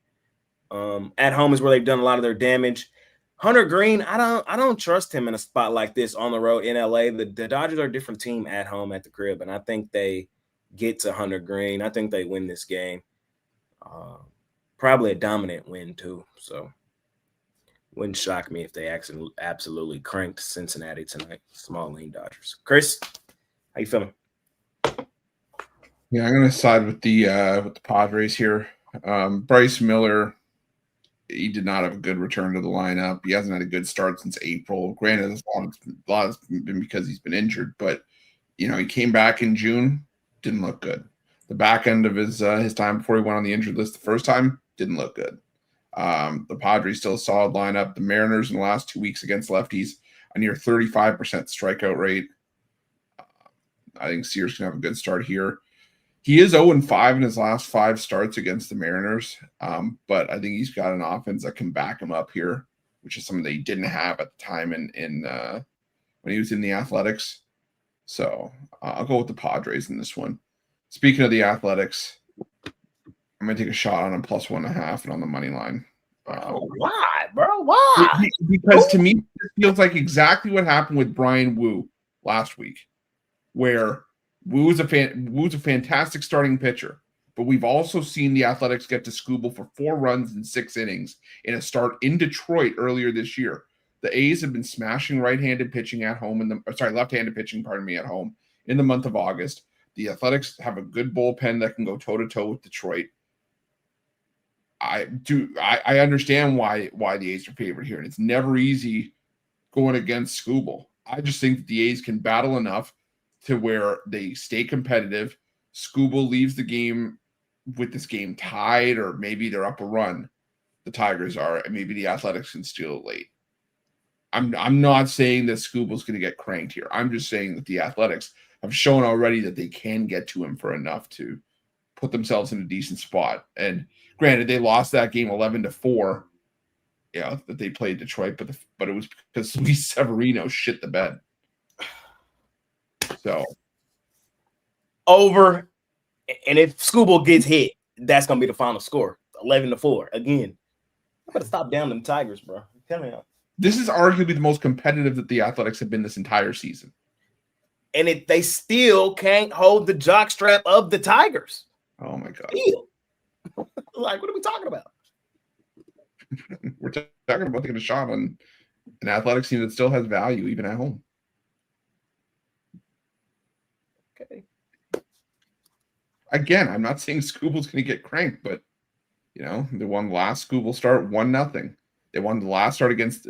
At home is where they've done a lot of their damage. Hunter Green, I don't trust him in a spot like this on the road in LA. The Dodgers are a different team at home at the crib, and I think they get to Hunter Green. I think they win this game. Probably a dominant win too. So wouldn't shock me if they absolutely cranked Cincinnati tonight. Small lean Dodgers. Chris, how you feeling? Yeah, I'm gonna side with the Padres here. Bryce Miller, he did not have a good return to the lineup. He hasn't had a good start since April. Granted, a lot has been because he's been injured, but he came back in June, didn't look good. The back end of his time before he went on the injured list the first time didn't look good. The Padres still a solid lineup. The Mariners in the last 2 weeks against lefties, a near 35% strikeout rate. I think Sears can have a good start here. He is 0-5 in his last 5 starts against the Mariners, but I think he's got an offense that can back him up here, which is something that he didn't have at the time in when he was in the Athletics. So I'll go with the Padres in this one. Speaking of the Athletics, I'm going to take a shot on him plus 1.5 and on the money line. Why, bro? Why? Because to me, it feels like exactly what happened with Brian Wu last week, where Wu is a fantastic starting pitcher, but we've also seen the Athletics get to Scooble for 4 runs in 6 innings in a start in Detroit earlier this year. The A's have been smashing left-handed pitching at home at home in the month of August. The Athletics have a good bullpen that can go toe-to-toe with Detroit. I understand why the A's are favored here, and it's never easy going against Scooble. I just think that the A's can battle enough to where they stay competitive. Scooble leaves the game with this game tied, or maybe they're up a run. The Tigers are, and maybe the Athletics can steal it late. I'm not saying that Scooble's going to get cranked here. I'm just saying that the Athletics have shown already that they can get to him for enough to put themselves in a decent spot. And granted, they lost that game 11-4. Yeah, that they played Detroit, but it was because Luis Severino shit the bed. So over, and if Scooble gets hit, that's gonna be the final score, 11-4. Again, I better stop down them Tigers, bro. Tell me how. This is arguably the most competitive that the Athletics have been this entire season, and they still can't hold the jockstrap of the Tigers. Oh my god! Still. Like, what are we talking about? We're talking about taking a shot on an Athletics team that still has value even at home. Okay. Again, I'm not saying Scooble's going to get cranked, but they won the last Scooble start 1-0. They won the last start against.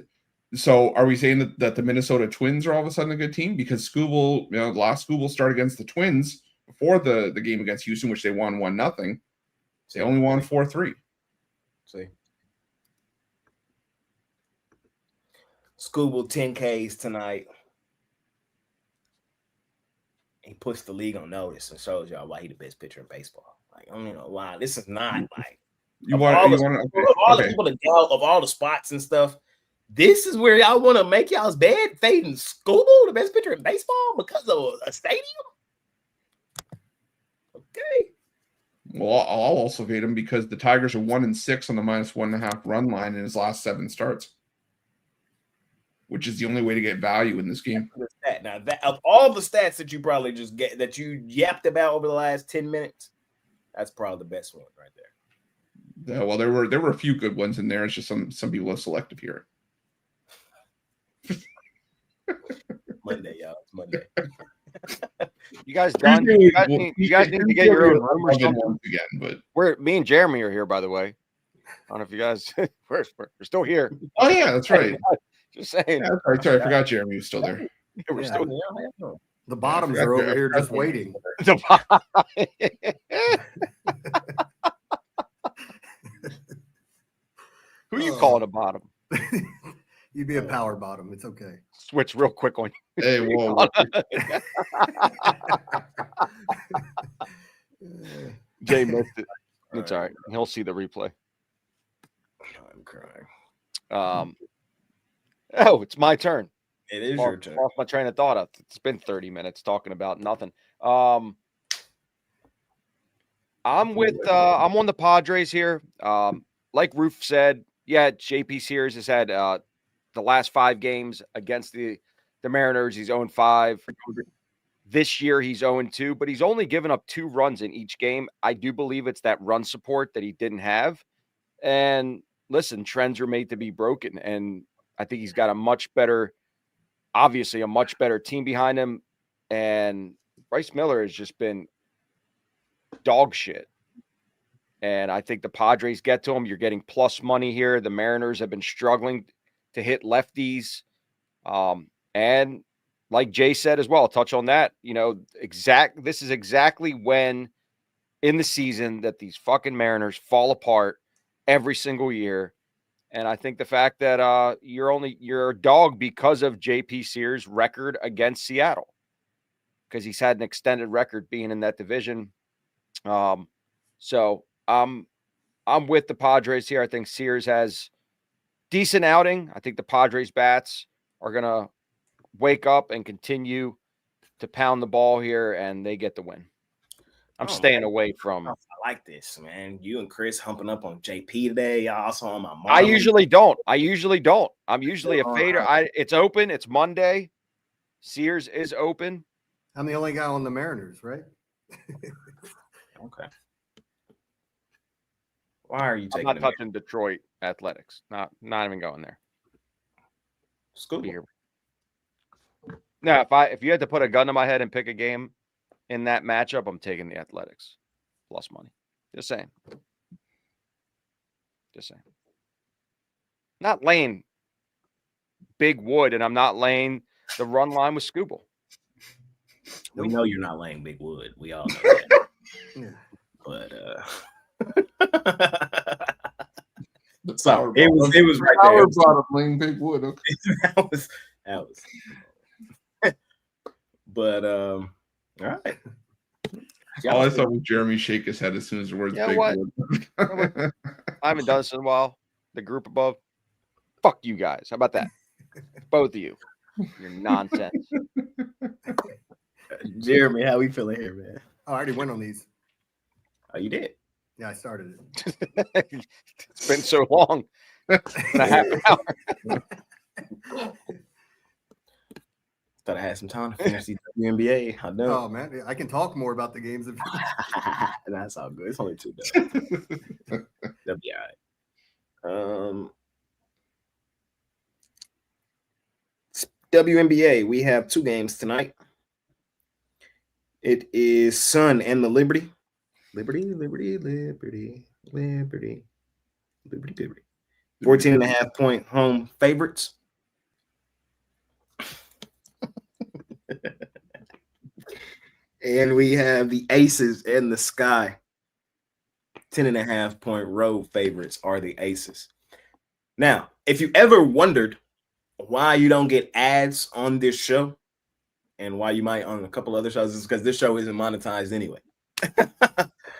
So are we saying that the Minnesota Twins are all of a sudden a good team because Scooble, the last Scooble start against the Twins before the game against Houston, which they won 1-0, they only won 4-3. See, Scooble 10Ks tonight. He puts the league on notice and shows y'all why he the best pitcher in baseball. Like, I don't know why. This is not like of all the people to go of all the spots and stuff. This is where y'all want to make y'all's bed fading Scooble, the best pitcher in baseball, because of a stadium. Okay. Well, I'll also fade him because the Tigers are 1-6 on the -1.5 run line in his last 7 starts, which is the only way to get value in this game. Now, that of all the stats that you probably just get that you yapped about over the last 10 minutes, that's probably the best one right there. Yeah, well, there were a few good ones in there. It's just some people are selective here. Monday, y'all. It's Monday. You guys done? You guys need to get your own room or something again, but me and Jeremy are here, by the way. I don't know if you guys we're still here. Oh yeah, that's right. Just saying. Yeah, that's right. Sorry, I forgot Jeremy was still there. We're still here. The bottoms are over here just waiting. Who you calling a bottom? You'd be a power bottom. It's okay. Switch real quick on you. Hey, whoa. Jay missed it. It's all right. He'll see the replay. I'm crying. Oh, it's my turn. It is your turn. Off my train of thought. It's been 30 minutes talking about nothing. I'm on the Padres here. Like Roof said, yeah, JP Sears has had the last 5 games against the Mariners. He's 0-5. This year he's 0-2, but he's only given up 2 runs in each game. I do believe it's that run support that he didn't have. And listen, trends are made to be broken. And I think he's got a much better team behind him. And Bryce Miller has just been dog shit. And I think the Padres get to him. You're getting plus money here. The Mariners have been struggling to hit lefties. And like Jay said as well, I'll touch on that. This is exactly when in the season that these fucking Mariners fall apart every single year. And I think the fact that you're a dog because of JP Sears' record against Seattle, because he's had an extended record being in that division. So I'm with the Padres here. I think Sears has decent outing. I think the Padres bats are gonna wake up and continue to pound the ball here, and they get the win. I'm staying away from. I like this, man. You and Chris humping up on JP today. Y'all also on my Marlins. I usually don't. I'm usually a fader. It's open. It's Monday. Sears is open. I'm the only guy on the Mariners, right? Okay. Why are you taking? I'm not touching Detroit Athletics. Not even going there. School. Now, if you had to put a gun to my head and pick a game in that matchup, I'm taking the Athletics plus money. Just saying. Not laying big wood, and I'm not laying the run line with Scooble. We know you're not laying big wood. We all know that. Yeah. But The sour it was right sour there. bottom laying big wood. Okay. that was. But all right. All I saw was Jeremy shake his head as soon as the words big wood. I haven't done this in a while. The group above. Fuck you guys. How about that? Both of you. You're nonsense. Jeremy, how we feeling here, man? I already went on these. Oh, you did? Yeah, I started it. It's been so long. It's been a half an hour. Thought I had some time to finish the WNBA. I know. Oh man, I can talk more about the games if That's all good. It's only 2 days. That'll be all right. WNBA, we have 2 games tonight. It is Sun and the Liberty. Liberty. 14.5 point home favorites. And we have the Aces and the Sky. 10.5 point road favorites are the Aces. Now, if you ever wondered why you don't get ads on this show and why you might on a couple other shows, is because this show isn't monetized anyway.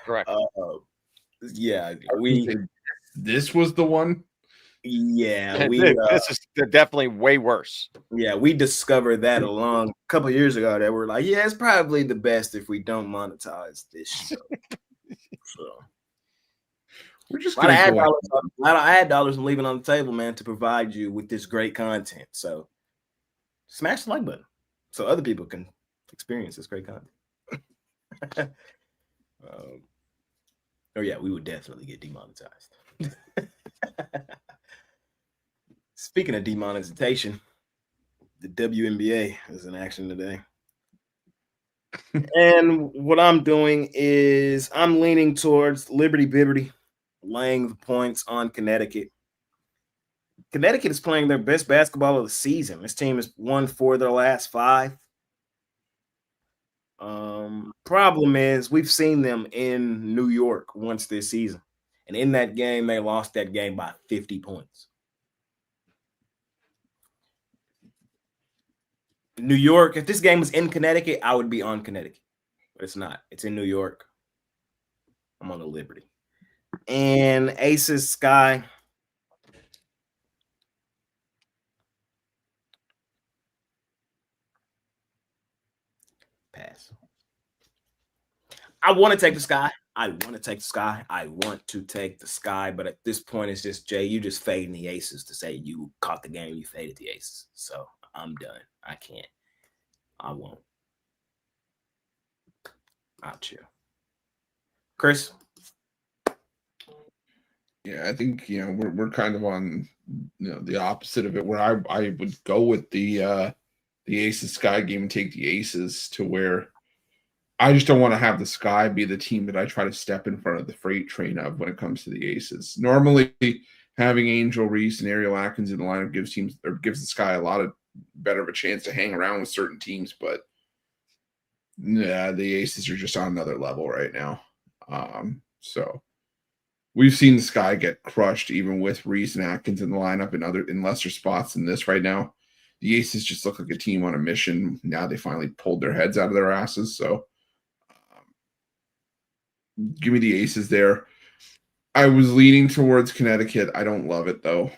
Correct. Yeah, this was the one. Yeah, this is definitely way worse. Yeah, we discovered that a couple of years ago that we're like, yeah, it's probably the best if we don't monetize this show. So we're just a lot of ad dollars I'm leaving on the table, man, to provide you with this great content. So smash the like button so other people can experience this great content. Oh yeah, we would definitely get demonetized. Speaking of demonetization, the WNBA is in action today. And what I'm doing is I'm leaning towards Liberty Bibberty, laying the points on Connecticut. Connecticut is playing their best basketball of the season. This team has won 4 of their last 5. Problem is we've seen them in New York once this season. And in that game, they lost that game by 50 points. New York, if this game was in Connecticut, I would be on Connecticut. But it's not. It's in New York. I'm on the Liberty. And Aces Sky. Pass. I want to take the Sky. But at this point, it's just, Jay, you just fading the Aces to say you caught the game. You faded the Aces. So I'm done. I can't. I won't. I'll chill. Chris? Yeah, I think we're kind of on the opposite of it, where I would go with the Aces Sky game and take the Aces, to where I just don't want to have the Sky be the team that I try to step in front of the freight train of when it comes to the Aces. Normally, having Angel Reese and Ariel Atkins in the lineup gives the Sky a lot of better of a chance to hang around with certain teams, but yeah, the Aces are just on another level right now. So we've seen the Sky get crushed even with Reese and Atkins in the lineup in lesser spots than this right now. The Aces just look like a team on a mission. Now they finally pulled their heads out of their asses. So give me the Aces there. I was leaning towards Connecticut. I don't love it though.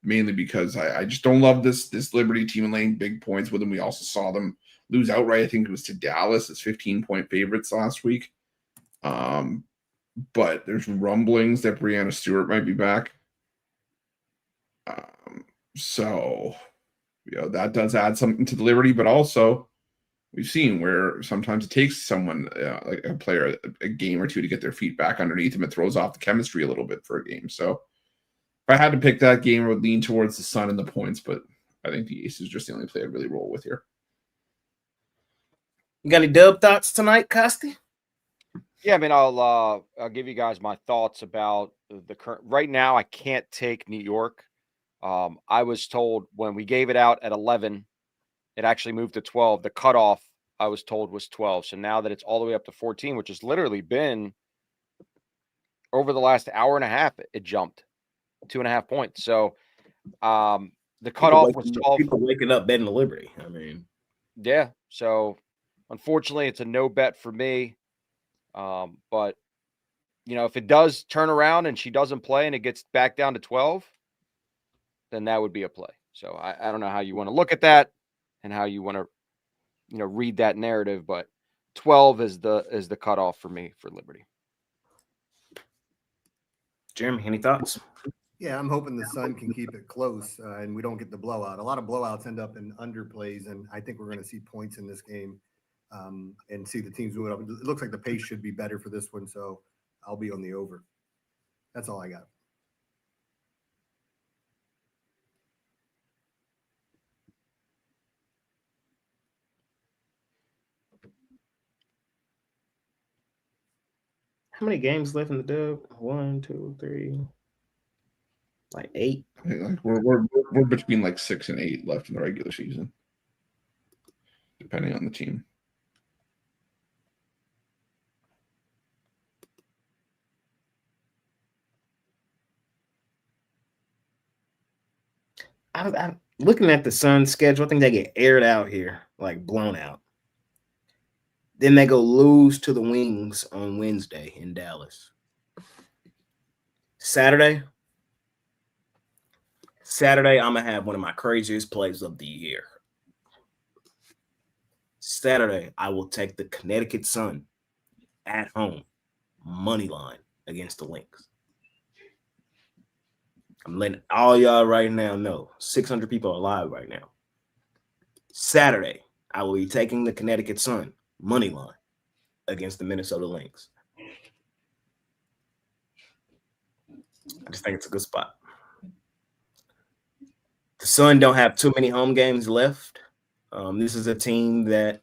Mainly because I just don't love this Liberty team and laying big points with them. We also saw them lose outright. I think it was to Dallas as 15-point favorites last week. But there's rumblings that Breanna Stewart might be back. So that does add something to the Liberty, but also we've seen where sometimes it takes someone like a player a game or two to get their feet back underneath them. It throws off the chemistry a little bit for a game. So if I had to pick that game, I would lean towards the Sun and the points, but I think the Aces is just the only play I'd really roll with here. You got any dub thoughts tonight, Costi? Yeah, I mean, I'll give you guys my thoughts about the current. Right now, I can't take New York. I was told when we gave it out at 11, it actually moved to 12. The cutoff, I was told, was 12. So now that it's all the way up to 14, which has literally been over the last hour and a half, it jumped 2.5 points. So the cutoff was 12. People waking up betting the Liberty. I mean, yeah. So unfortunately, it's a no bet for me. But if it does turn around and she doesn't play and it gets back down to 12, then that would be a play. So I don't know how you want to look at that and how you want to, read that narrative, but 12 is the cutoff for me for Liberty. Jeremy, any thoughts? Yeah, I'm hoping the Sun can keep it close and we don't get the blowout. A lot of blowouts end up in underplays, and I think we're going to see points in this game and see the teams move up. It looks like the pace should be better for this one, so I'll be on the over. That's all I got. How many games left in the dub? 1, 2, 3, like 8. I think, like we're between like 6 and 8 left in the regular season, depending on the team. I'm looking at the Sun schedule. I think they get aired out here, like blown out. Then they go lose to the Wings on Wednesday in Dallas. Saturday, I'm going to have one of my craziest plays of the year. Saturday, I will take the Connecticut Sun at home, money line against the Lynx. I'm letting all y'all right now know 600 people are alive right now. Saturday, I will be taking the Connecticut Sun money line against the Minnesota Lynx. I just think it's a good spot. The Sun don't have too many home games left. This is a team that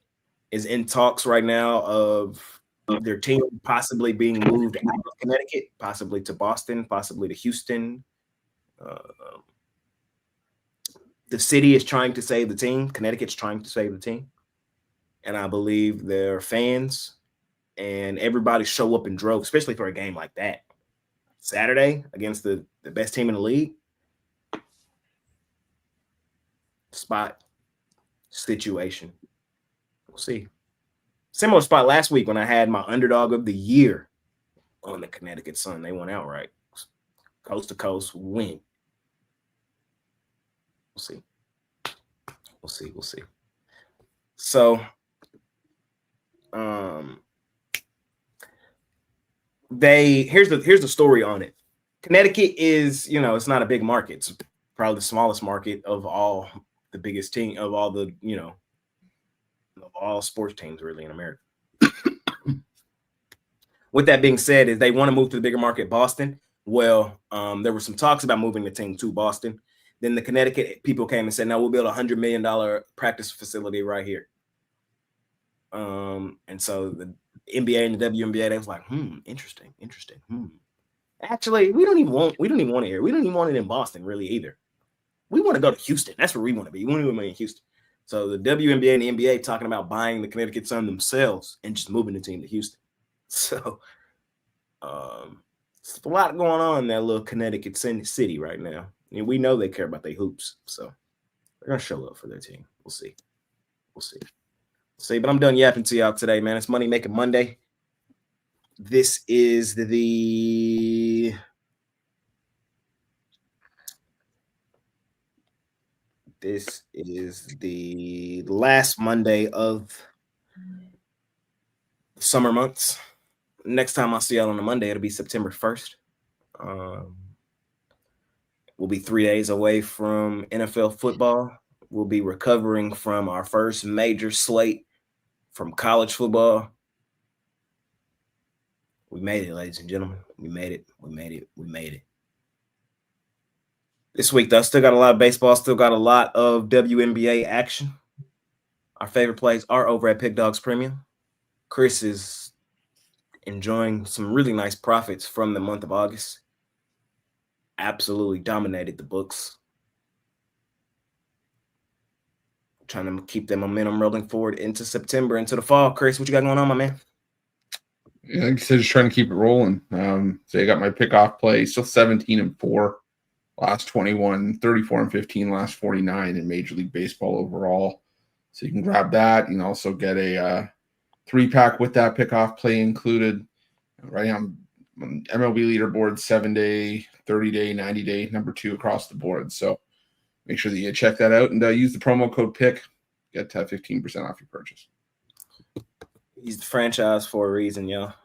is in talks right now of their team possibly being moved out of Connecticut, possibly to Boston, possibly to Houston. The city is trying to save the team. Connecticut's trying to save the team. And I believe their fans and everybody show up in droves, especially for a game like that. Saturday against the best team in the league. Spot situation. We'll see. Similar spot last week when I had my underdog of the year on the Connecticut Sun. They went outright. Coast to coast win. We'll see. We'll see. So, here's the story on it. Connecticut is, it's not a big market. It's probably the smallest market of all the biggest team of all the, of all sports teams really in America. With that being said, is they want to move to the bigger market, Boston. Well, there were some talks about moving the team to Boston. Then the Connecticut people came and said, no, we'll build a $100 million practice facility right here. And so the NBA and the WNBA, they was like, interesting. Actually, we don't even want it here. We don't even want it in Boston really either. We want to go to Houston. That's where we want to be. We want to be in Houston. So the WNBA and the NBA talking about buying the Connecticut Sun themselves and just moving the team to Houston. So it's a lot going on in that little Connecticut city right now. And we know they care about their hoops. So they're going to show up for their team. We'll see. But I'm done yapping to y'all today, man. It's Money Making Monday. This is the last Monday of the summer months. Next time I'll see y'all on a Monday, it'll be September 1st. We'll be 3 days away from NFL football. We'll be recovering from our first major slate from college football. We made it, ladies and gentlemen. We made it. This week, though, still got a lot of baseball, still got a lot of WNBA action. Our favorite plays are over at PickDawgz Premium. Chris is enjoying some really nice profits from the month of August. Absolutely dominated the books. Trying to keep that momentum rolling forward into September, into the fall. Chris, what you got going on, my man? Yeah, like I said, just trying to keep it rolling. So I got my pickoff play, still 17-4. Last 21, 34-15, last 49 in Major League Baseball overall. So you can grab that. You can also get a 3-pack with that pickoff play included. Right now, I'm on MLB leaderboard, 7-day, 30-day, 90-day, number 2 across the board. So make sure that you check that out and use the promo code PICK. Get 15% off your purchase. He's the franchise for a reason, y'all.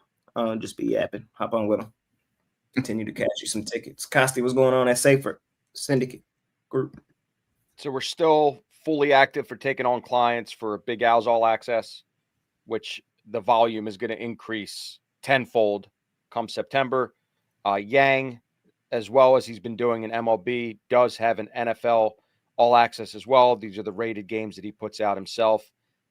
Just be yapping. Hop on with him. Continue to catch you some tickets. Costi, what's going on at Safer Syndicate Group? So we're still fully active for taking on clients for Big Al's All Access, which the volume is going to increase tenfold come September. Yang, as well as he's been doing in MLB, does have an NFL All Access as well. These are the rated games that he puts out himself.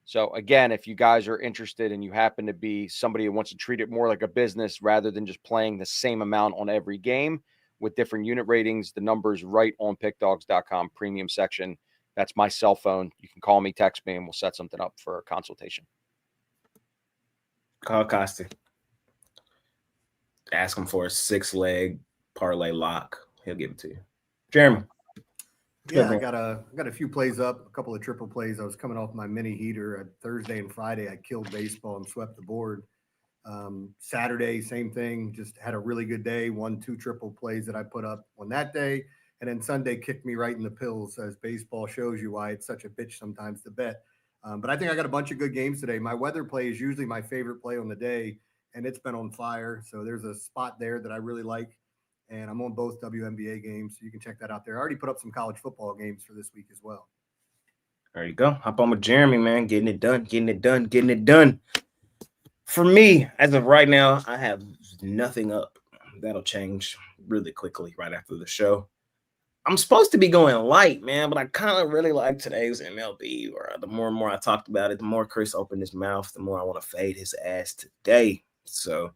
So again, if you guys are interested and you happen to be somebody who wants to treat it more like a business rather than just playing the same amount on every game with different unit ratings, the number's right on PickDawgz.com premium section. That's my cell phone. You can call me, text me, and we'll set something up for a consultation. Call Costa. Ask him for a 6-leg parlay lock. He'll give it to you. Jeremy. Yeah, I got a few plays up, a couple of triple plays. I was coming off my mini heater. Thursday and Friday, I killed baseball and swept the board. Saturday, same thing. Just had a really good day. 1-2 triple plays that I put up on that day. And then Sunday kicked me right in the pills, as baseball shows you why it's such a bitch sometimes to bet. But I think I got a bunch of good games today. My weather play is usually my favorite play on the day, and it's been on fire. So there's a spot there that I really like. And I'm on both WNBA games, so you can check that out there. I already put up some college football games for this week as well. There you go. Hop on with Jeremy, man. Getting it done. For me, as of right now, I have nothing up. That'll change really quickly right after the show. I'm supposed to be going light, man, but I kind of really like today's MLB. Where the more and more I talked about it, the more Chris opened his mouth, the more I want to fade his ass today. So,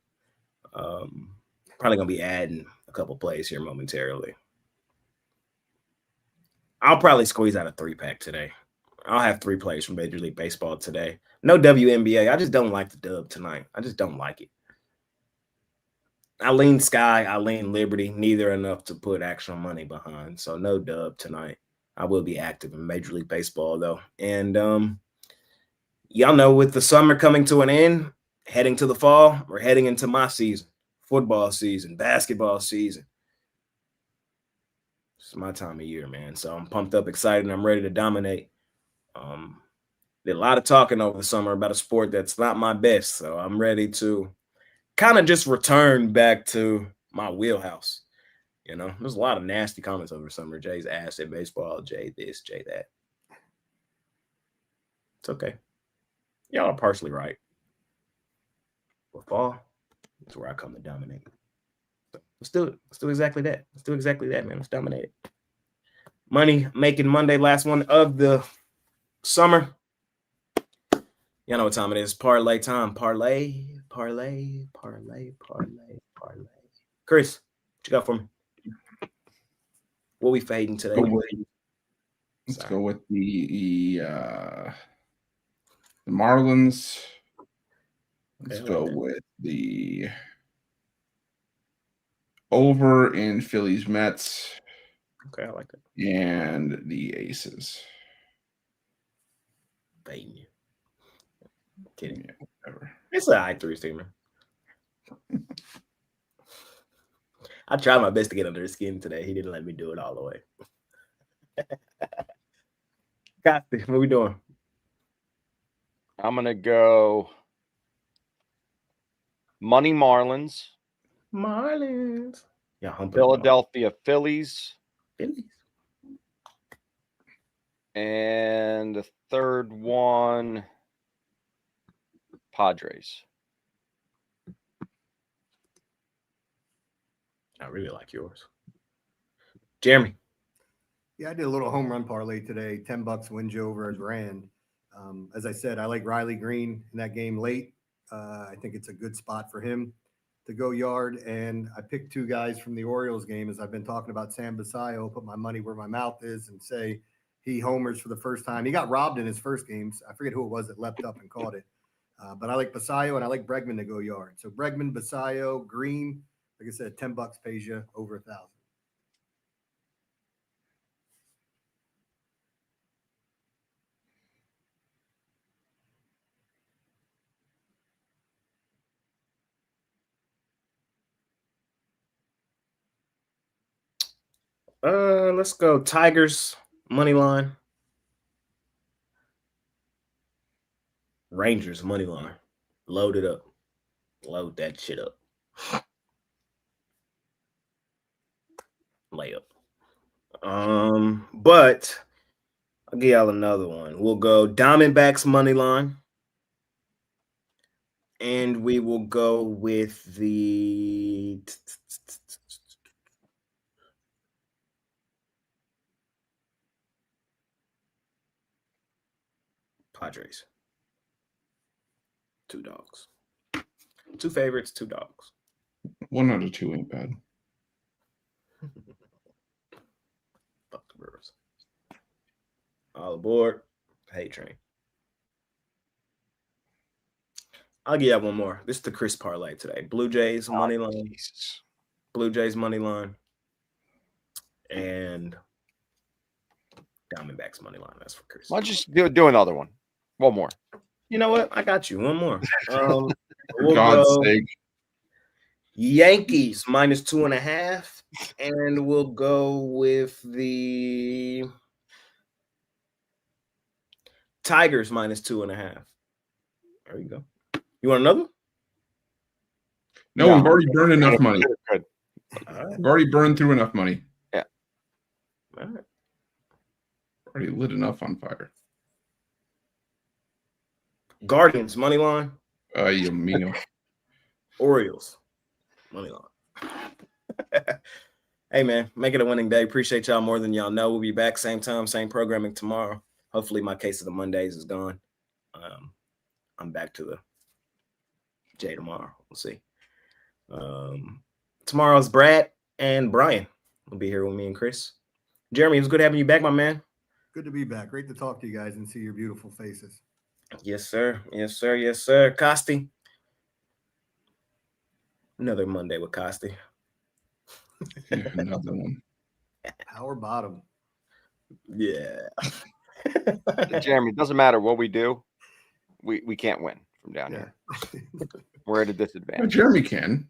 probably going to be adding a couple plays here momentarily. I'll probably squeeze out a 3-pack today. I'll have 3 plays from Major League Baseball today. No WNBA. I just don't like the dub tonight. I just don't like it. I lean Sky. I lean Liberty. Neither enough to put actual money behind. So no dub tonight. I will be active in Major League Baseball, though. And y'all know, with the summer coming to an end, heading to the fall, we're heading into my season. Football season, basketball season. It's my time of year, man. So I'm pumped up, excited, and I'm ready to dominate. Did a lot of talking over the summer about a sport that's not my best. So I'm ready to kind of just return back to my wheelhouse. You know, there's a lot of nasty comments over the summer. Jay's ass at baseball, Jay this, Jay that. It's okay. Y'all are partially right. But fall, that's where I come to dominate. So let's do it. Let's do exactly that. Let's do exactly that, man. Let's dominate it. Money making Monday, last one of the summer. Y'all know what time it is. Parlay time. Parlay. Chris, what you got for me? What we fading today? Let's go with the Marlins. Let's go with the over in Phillies Mets. Okay, I like that. And the Aces. Fading you. Kidding. Yeah, whatever. It's an I3 steamer. I tried my best to get under his skin today. He didn't let me do it all the way. Got this. What we doing? I'm going to go Money Marlins. Yeah, Philadelphia Phillies. Phillies. And the third one, Padres. I really like yours. Jeremy. Yeah, I did a little home run parlay today. $10 wins you over $1,000. As I said, I like Riley Green in that game late. I think it's a good spot for him to go yard. And I picked 2 guys from the Orioles game, as I've been talking about Sam Basayo. Put my money where my mouth is and say he homers for the first time. He got robbed in his first games. I forget who it was that leapt up and caught it. But I like Basayo and I like Bregman to go yard. So Bregman, Basayo, Green, like I said, $10 pays you over 1,000. Let's go Tigers money line. Rangers money line. Load it up. Load that shit up. Layup. But I'll give y'all another one. We'll go Diamondbacks money line. And we will go with the Padres. Two dogs. Two favorites, two dogs. 1 out of 2 ain't bad. Fuck the Brewers. All aboard. Hate train. I'll give you one more. This is the Chris parlay today. Blue Jays money line. Jesus. Blue Jays money line. And Diamondbacks money line. That's for Chris. Why don't you just do another one? One more. You know what? I got you. One more. For We'll God's go sake. Yankees -2.5. And we'll go with the Tigers -2.5. There you go. You want another? No, we've already burned enough money. Good. All right. We've already burned through enough money. All right. Already lit enough on fire. Guardians money line. You mean Orioles money line. Hey man, make it a winning day. Appreciate y'all more than y'all know. We'll be back same time, same programming tomorrow. Hopefully my case of the Mondays is gone. I'm back to the J tomorrow. We'll see. Tomorrow's Brad and Brian will be here with me and Chris. Jeremy, it was good having you back, my man. Good to be back. Great to talk to you guys and see your beautiful faces. Yes, sir. Yes, sir. Yes, sir. Costi. Another Monday with Costi. yeah, another one? Power bottom. Yeah. Jeremy, it doesn't matter what we do. We can't win from down here. We're at a Well, disadvantage. Jeremy can.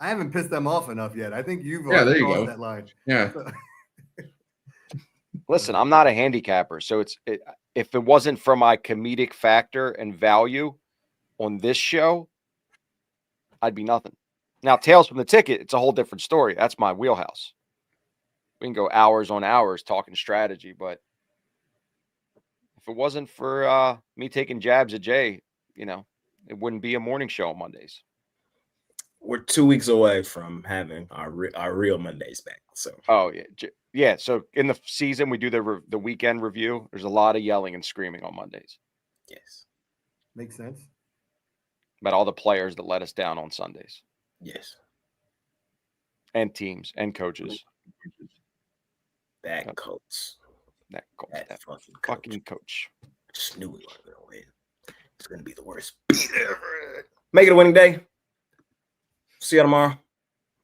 I haven't pissed them off enough yet. I think you've Yeah, there you crossed go. that line. Yeah. Listen, I'm not a handicapper, so if it wasn't for my comedic factor and value on this show, I'd be nothing. Now, Tales from the Ticket, it's a whole different story. That's my wheelhouse. We can go hours on hours talking strategy, but if it wasn't for me taking jabs at Jay, it wouldn't be a morning show on Mondays. We're 2 weeks away from having our real Mondays back. So, oh yeah. So in the season, we do the weekend review. There's a lot of yelling and screaming on Mondays. yes, Makes sense. About all the players that let us down on Sundays, yes, and teams and coaches. that coach, That that fucking fucking coach. just knew we weren't gonna win. It's gonna be the worst beat ever. Make it a winning day. See you tomorrow.